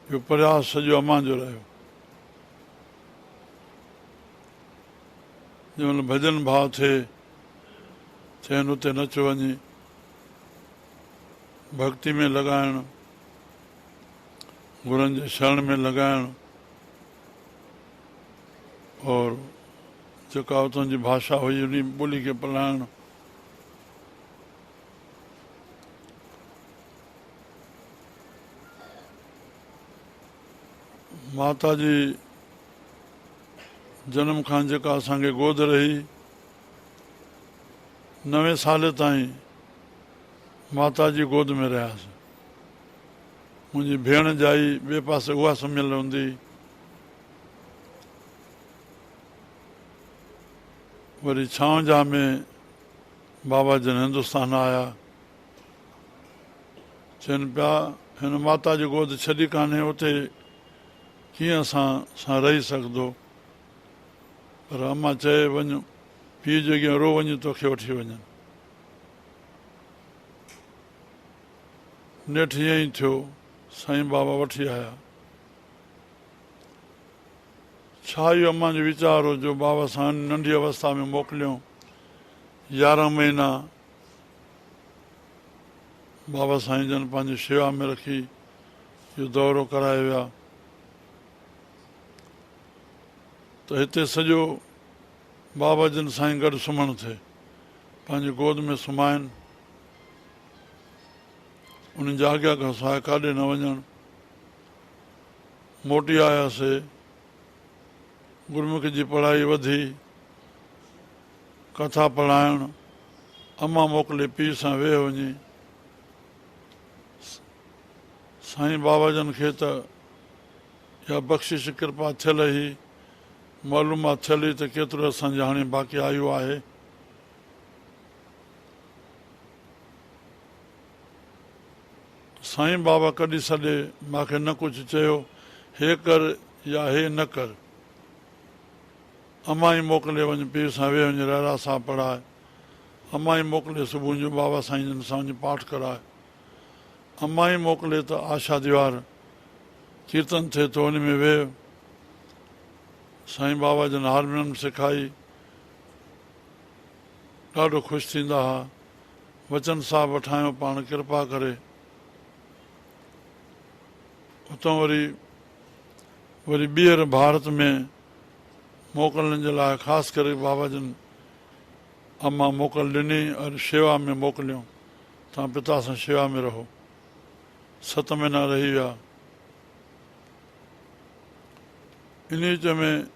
इहो प्रयास सॼो अम्मा जो रहियो। जंहिंमहिल भॼन भाव थिए चइनि उते नचो वञी, भक्ति में लॻाइणु, गुरुनि जे शरण में लॻाइणु, और जेका उतां जी भाषा हुई उन ॿोली खे पढ़ाइणु। माता जी जनम खां जेका असांखे गोद रही, 9 साल ताईं माता जी गोद में रहियासीं। मुंहिंजी भेण जाई ॿिए पासे उहा सुम्हियल हूंदी, वरी छांवजा में बाबा जन हिंदुस्तान आया। चवनि पिया हिन माता जी गोद छॾी कान्हे, उते कीअं असां रही सघंदो, पर अम्मा चए वञो पीउ जे अॻियां रो वञी तोखे वठी वञनि। नेठि ईअं ई थियो, साईं बाबा वठी आया। छा इहो अम्मा जो वीचार हो जो बाबा सां नंढी अवस्था में मोकिलियऊं, 11 महीना बाबा साईं जन पंहिंजी शेवा में रखी इहो दौरो कराए विया। त हिते सॼो बाबा जन साईं गॾु सुम्हणु थिए, पंहिंजी गोद में सुम्हाइनि, उन्हनि जे आॻियां खां सवाइ काॾे न वञणु। मोटी आयासीं, गुरमुखी जी पढ़ाई वधी, कथा पढ़ाइणु, अम्मा मोकिले पीउ सां वेह वञी। साईं बाबा जन खे त इहा बख़्शिश कृपा थियल ई मालूमात थियल ई त केतिरो असांजे हाणे बाक़ी आयु आहे। साईं बाबा कॾहिं सॾे मूंखे न कुझु चयो, हे कर या हे न कर, अम्मा ई मोकिले वञ पीउ सां वेह वञ, रहरा सां पढ़ाए, अम्मा ई मोकिले सुबुह जो बाबा साईं जन सां वञी पाठ कराए, अम्मा ई मोकिले त आशा दीवार कीर्तन थिए थो उन में वेह। साईं बाबा जन हारमोनियम सेखारी, ॾाढो ख़ुशि थींदा हुआ। वचन साहब वठायूं पाण कृपा करे। उतां वरी ॿीहर भारत में मोकिलण जे लाइ ख़ासि करे बाबा जन अम्मा मोकल ॾिनी और शेवा में मोकिलियूं, तव्हां पिता सां शेवा में रहो। 7 महीना रही विया। इन विच में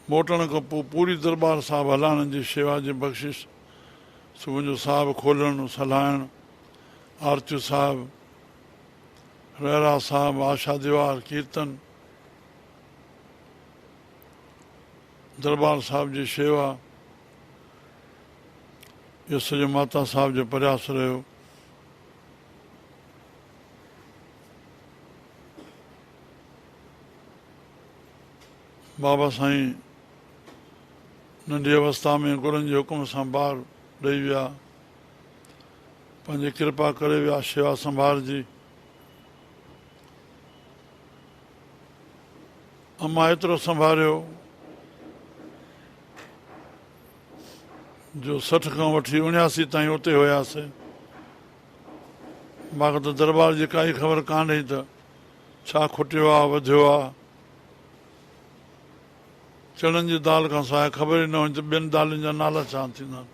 मोटण खां पोइ पूरी दरबार साहिबु हलाइण जी शेवा जी बख़्शिश, सुबुह जो साहिबु खोलणु सलाइणु, आरतियूं साहिबु, रहरा साहिबु, आशा दीवार, कीर्तन, दरबार साहिब जी शेवा, इहो सॼो माता साहिब जो प्रयास रहियो। बाबा साईं नंढी अवस्था में गुरुनि जे हुकुम सां ॿार ॾेई विया, पंहिंजी कृपा करे विया शेवा संभाल जी। अम्मा एतिरो संभालियो जो 60 खां वठी 79 ताईं उते हुयासीं। मूंखे त दरबार जी काई ख़बर कान्हे त छा खुटियो आहे वधियो आहे। चणनि जी दाल खां सवाइ ख़बर ई न हुई त ॿियनि दालुनि जा नाला छा थींदा आहिनि।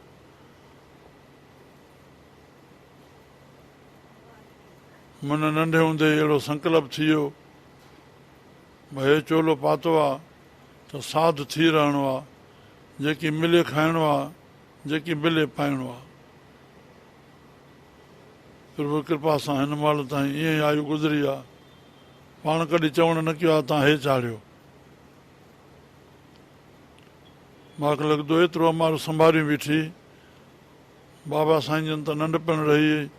मन नंढे हूंदे अहिड़ो संकल्प थी वियो भई हे चोलो पातो आहे त साधु थी रहणो आहे, जेकी मिले खाइणो आहे, जेकी मिले पाइणो आहे। प्रभु कृपा सां हिन महिल ताईं ईअं ई आयु गुज़री आहे। पाण कॾहिं चवणु न कयो आहे तव्हां हे चाढ़ियो। मूंखे लॻंदो एतिरो अमारो संभालियूं बीठी। बाबा साईं जन त नंढपण रही,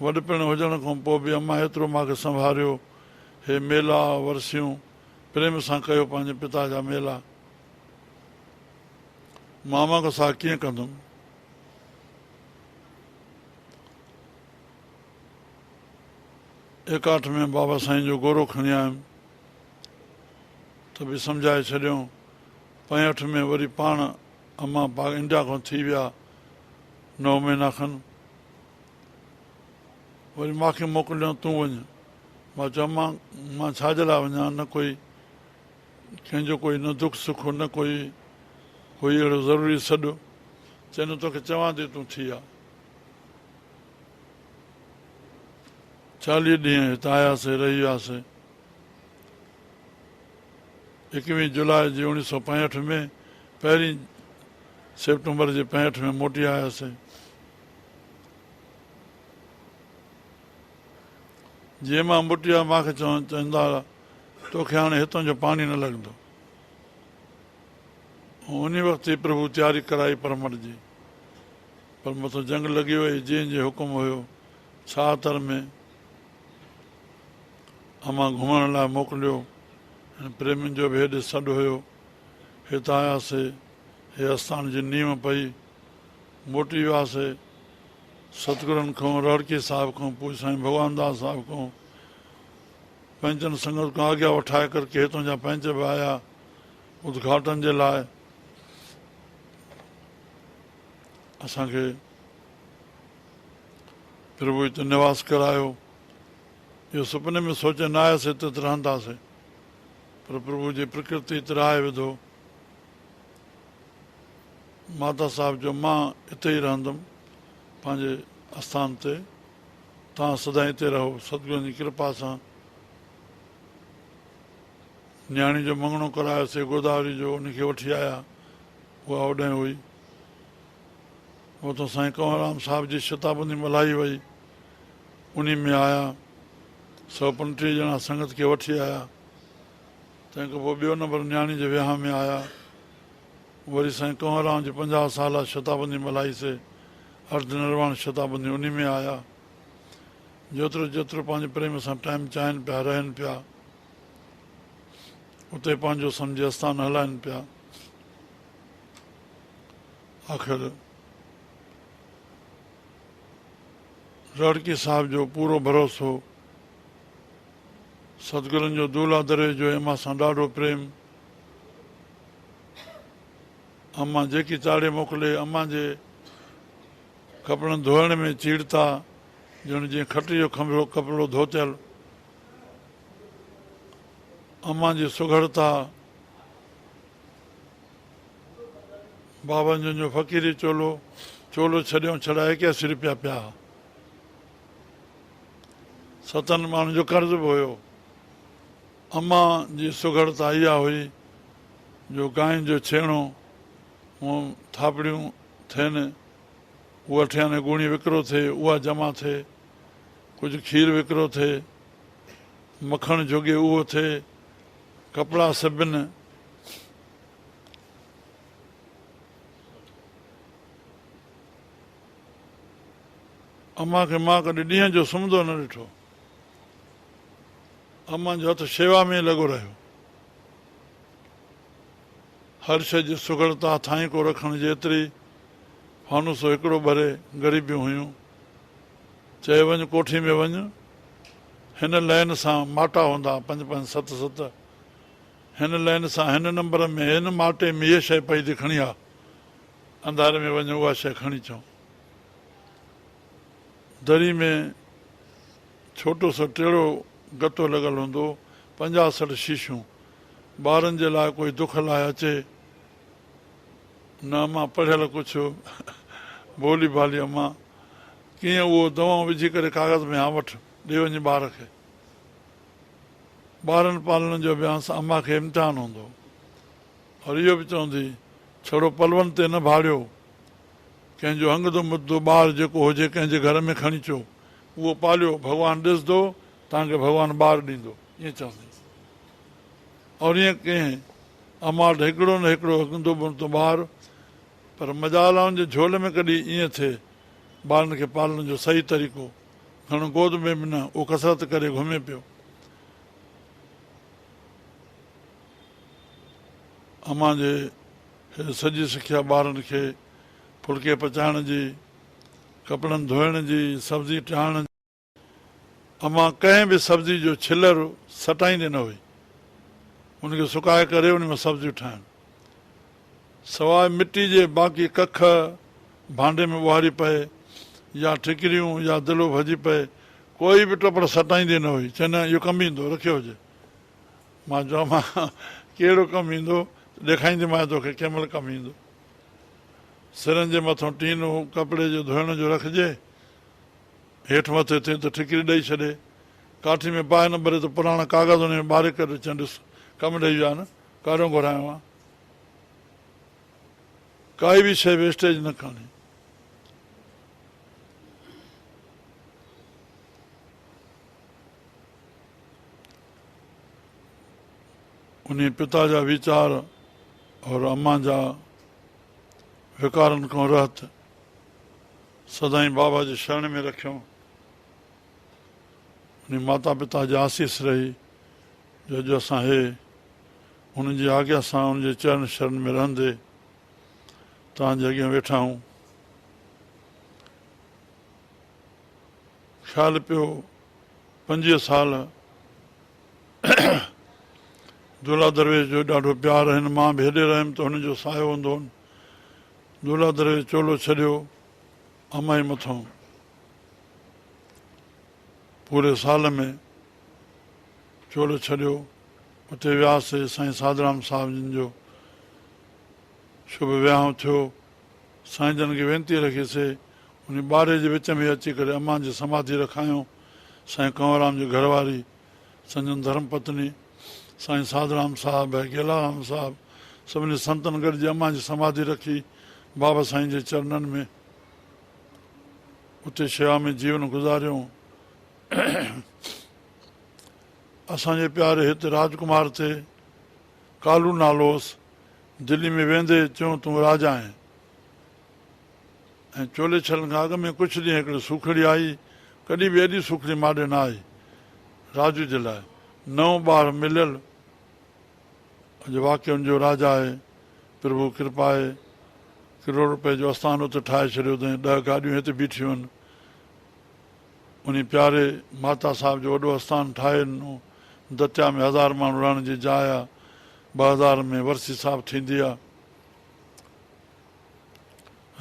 वॾपण हुजण खां पोइ बि अम्मा एतिरो मूंखे संभालियो। हे मेला वरसियूं प्रेम सां कयो, पंहिंजे पिता जा मेला। मामा खां सा कीअं कंदुमि। एकाठ में बाबा साईं जो गोरो खणी आयुमि त बि सम्झाए छॾियऊं। 65 में वरी पाण अम्मा इंडिया खां थी विया 9 महीना खनि। वरी मूंखे मोकिलियो तूं वञ। मां चयो अम्मा मां छाजे लाइ वञा, न कोई कंहिंजो कोई न दुख सुख, न कोई हुई अहिड़ो ज़रूरी सॾु। चवंदो तोखे चवां थी तूं थी आ। 40 ॾींहं हिते आयासीं, रही वियासीं। 21 जुलाई जी 1965 में, 1 सेप्टेम्बर जे 65 में मोटी आयासीं। जीअं मां मोटी आया मूंखे चवंदा तोखे हाणे हितां जो पाणी न लॻंदो। उन वक़्तु ई प्रभु तयारी कराई परमट जी, पर मथां जंग लॻी वई। जंहिंजे हुकुम हुयो छाहतर में अम्मा घुमण लाइ मोकिलियो। हिन प्रेमियुनि जो बि हेॾे सॾु हुयो। हितां आयासीं, हे आस्थान जी नीव पई। मोटी वियासीं सतगुरनि खां, रड़की साहिब खां, पोइ साईं भगवान दास साहिब खां, पंचन संगत खां अॻियां वठाए करके हितां जा पंच बि आया उद्घाटन जे लाइ। असांखे प्रभु हिते निवास करायो। इहो सुपिने में सोचे न आयासीं हिते रहंदासीं, पर प्रभु जी प्रकृति तराए विधो। माता साहिब जो मां हिते ई रहंदुमि पंहिंजे आस्थान ते, तव्हां सदाईं हिते रहो सतगुरुनि जी कृपा सां। न्याणी जो मङणो करायोसीं गोदावरी जो, उनखे वठी आया। उहा होॾे हुई। उतां साईं कंवरराम साहिब जी शताबंदी मल्हाई वई, उन में आया। 135 ॼणा संगत खे वठी आया। तंहिंखां पोइ ॿियो नंबर न्याणी जे विहांउ में आया। वरी साईं कंवरराम जी 50 साल शताबंदी मल्हाईसीं, अर्धनिर्वाण शताबंदी उन में आया। जेतिरो जेतिरो पंहिंजे प्रेम सां टाइम चाहिनि पिया, रहनि पिया, उते पंहिंजो सम्झी आस्थान हलाइनि पिया। आख़िर रड़की साहिब जो पूरो भरोसो, सतगुरुनि जो दूल्हा दरे जो अम्मा सां ॾाढो प्रेम। अम्मा जेकी चाढ़े मोकिले, अम्मा जे कपिड़नि धोइण में चीड़ता, ॼण जीअं खटी जो कपिड़ो धोतियल। अम्मा जी सुघड़ता, बाबा जन जो फ़क़ीरी चोलो छॾियो छॾाए 81 रुपया पिया। 7 माण्हुनि जो कर्ज़ बि हुयो। अम्मा जी सुघड़ता इहा हुई जो गांइ जो छेणो हूअं थापड़ियूं थियनि, उहा ठियाने गुणी विकिरो थिए, उहा जमा थिए, कुझु खीर विकिरो थिए, मखण जोगे उहो थिए, कपिड़ा सिबनि। अम्मा खे मां कॾहिं ॾींहं जो सुम्हंदो न ॾिठो। अम्मा जो हथु शेवा में लॻो रहियो। हर शइ जी सुगड़ता थाई को रखण जेतिरी, फानूसो हिकिड़ो भरे, ग़रीबियूं हुयूं। चए वञ कोठी में वञ, हिन लाइन सां माटा हूंदा 5 5 7 7, हिन लाइन सां हिन नंबर में हिन माटे में हीअ शइ पई थी खणी आ, अंधारे में वञ उहा शइ खणी अचूं। दरी में छोटो सो टेढ़ो गतो लॻल हूंदो, 50 60 शीशियूं। ॿारनि जे लाइ कोई दुख लाइ अचे न, अम्मा पढ़ियल कुझु भोली भाली अम्मा, कीअं उहो दवाऊं विझी करे कागज़ में हा वठि ॾे वञे ॿार खे। ॿारनि पालण जो बि अम्मा खे इम्तिहान हूंदो। और इहो बि चवंदी, छड़ो पलवनि ते न भाड़ियो, कंहिंजो हंगदो मुदो ॿार जेको हुजे कंहिंजे घर में खणी अचो, उहो पालियो, भॻवानु ॾिसंदो तव्हांखे, भॻवानु ॿार ॾींदो, ईअं चवंदी। और ईअं कंहिं अम्मा वटि हिकिड़ो न हिकिड़ो हंगदो मुदो ॿार, पर मजालाउनि जे झोल में कॾहिं ईअं थिए ॿारनि खे पालण जो सही तरीक़ो, घणो गोद में बि न, उहो कसरत करे घुमे पियो। अम्मा जे सॼी सिख्या ॿारनि खे फुल्के पचाइण जी, कपिड़नि धोइण जी, सब्जी ठाहिण जी। अम्मा कंहिं बि सब्जी जो छिलर सटाईंदी न हुई, उनखे सुकाए करे उन में सब्जियूं ठाहिनि। सवाइ मिटी जे बाक़ी कख भांडे में ॿुहारी पए, या ठिकरियूं या दिलो भॼी पए, कोई बि टुपड़ सटाईंदी न हुई। चवंदा इहो कमु ईंदो, रखियो हुजे। मां चवां मां कहिड़ो कमु ईंदो, ॾेखारींदीमांइ तोखे कंहिं महिल कमु ईंदो। सिरनि जे मथां टीनो कपिड़े जो धोइण जो रखिजे, हेठि मथे थिए त ठिकरी ॾेई छॾे, काठी में पाए न भरे त पुराणा कागज़ हुन में ॿारे करे अचनि, ॾिस कमु ॾेई विया न, कारियो घुरायो आहे। काई बि शइ वेस्टेज न करणी। उन पिता जा वीचार और अम्मा जा विकारनि खां रहत सदाई बाबा जे शरण में रखियऊं। उन माता पिता जी आसीस रही जो अॼु असां हे उन्हनि जी आज्ञा सां उनजे चरण शरण में रहंदे तव्हांजे अॻियां वेठा आहियूं। ख़्यालु पियो 25 साल दूल्हा दरवेश जो ॾाढो प्यारु, हिन मां बि हेॾे रहियमि त हुनजो सायो हूंदो हुन। दूल्हा दरवेश चोलो छॾियो अम्मा जे मथां, पूरे साल में चोलो छॾियो। उते वियासीं, साईं साधराम साहिब जिन जो शुभ विहांउ थियो। साईं जन खे वेनती रखीसीं, उन ॿारे जे विच में अची करे अम्मा जी समाधि रखायूं। साईं कंवरराम जी घरवारी, संजन धर्म पत्नी, साईं साधराम साहिब ऐं गेलाराम साहिब, सभिनी संतनि गॾिजी अम्मा जी समाधि रखी बाबा साईं जे चरणनि में उते शेवा में जीवन गुज़ारियो। असांजे प्यारे हिते राजकुमार ते कालू नालो हुअसि। दिल्ली में वेंदे चयूं तूं राजा आहीं। ऐं चोले छलनि खां अॻु में कुझु ॾींहं हिकिड़ी सुखड़ी आई, कॾहिं बि एॾी सुखड़ी माॾे न आई राजू जे लाइ। 9 ॿार मिलियल, अॼु वाक़ई जो राजा आहे, प्रभु कृपा आहे। करोड़ रुपए जो आस्थान उते ठाहे छॾियो अथई, 10 गाॾियूं हिते बीठियूं आहिनि। उन प्यारे माता साहिब जो वॾो आस्थान ठाहे ॾिनो। दत्या में 1000 माण्हू रहण जी जाइ आहे। 2000 में वर्सी साहिब थींदी आहे।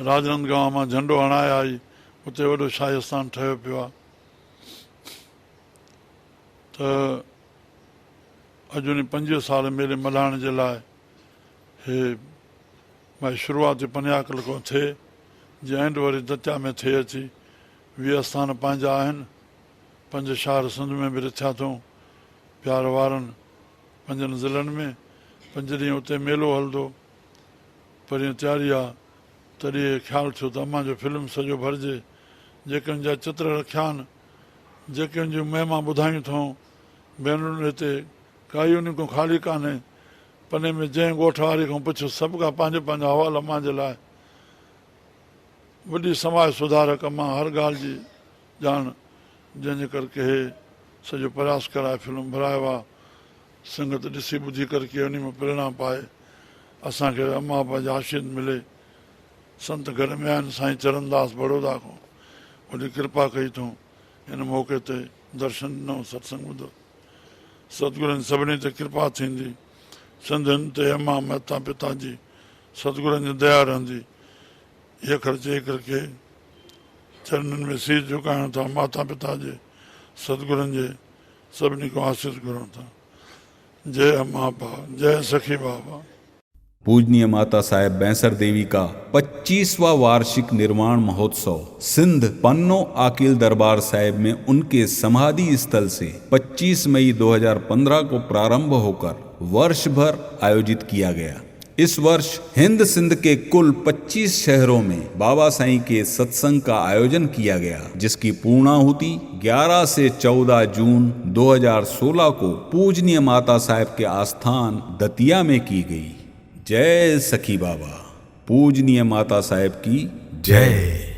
राजनंदगांव मां झंडो हणाए आई, उते वॾो शाही आस्थान ठहियो पियो आहे। त अॼु उन 25 साल मेले मल्हाइण जे लाइ हे भई शुरूआती पनियाकल खां थिए, जीअं एंड वरी दत्या में थिए अची। 20 आस्थान पंहिंजा आहिनि। 5 शहर सिंध में बि रिथिया अथऊं, प्यार वारनि 5 ज़िलनि में। 5 ॾींहं उते मेलो हलंदो, परीहं तयारी आहे, तॾहिं ख़्यालु थियो त अम्मा जो फिल्म सॼो भरिजे। जेके उन जा चित्र रखिया आहिनि, जेके उन जूं महिमा ॿुधायूं अथऊं भेनरुनि हिते, काई उन खां ख़ाली कान्हे। पने में जंहिं ॻोठ वारी खां पुछो, सभु खां पंहिंजो पंहिंजो हवालु अम्मा जे लाइ। वॾी समाज सुधारक अम्मा हर ॻाल्हि जी ॼाण, जंहिंजे करके हे सॼो प्रयास कराए फिल्म भरायो आहे। संगत ॾिसी ॿुधी करके उन में प्रेरणा पाए, असांखे अम्मा अबा जी आशीर्वाद मिले। संत घर में आहिनि, साईं चरणदास बड़ौदा खां वॾी कृपा कई अथऊं। हिन मौक़े ते दर्शन ॾिनो, सत्संग ॿुधो। सतगुरनि सभिनी ते कृपा थींदी, सिंधियुनि ते अम्मा माता पिता जी सतगुरनि जी दया रहंदी। इहे अखर चई करके चरणनि में शीश झुकाइण था, माता पिता जे सतगुरनि जे सभिनी खां आशीष घुरूं था। जय अम्मा बा, जय सखी बाबा। पूजनीय माता साहेब बैंसर देवी का 25वां वार्षिक निर्माण महोत्सव सिंध पन्नो आकिल दरबार साहिब में उनके समाधि स्थल से 25 मई 2015 को प्रारंभ होकर वर्ष भर आयोजित किया गया। इस वर्ष हिंद सिंध के कुल 25 शहरों में बाबा साईं के सत्संग का आयोजन किया गया, जिसकी पूर्णाहुति 11 से 14 जून 2016 को पूजनीय माता साहेब के आस्थान दतिया में की गई। जय सखी बाबा। पूजनीय माता साहेब की जय।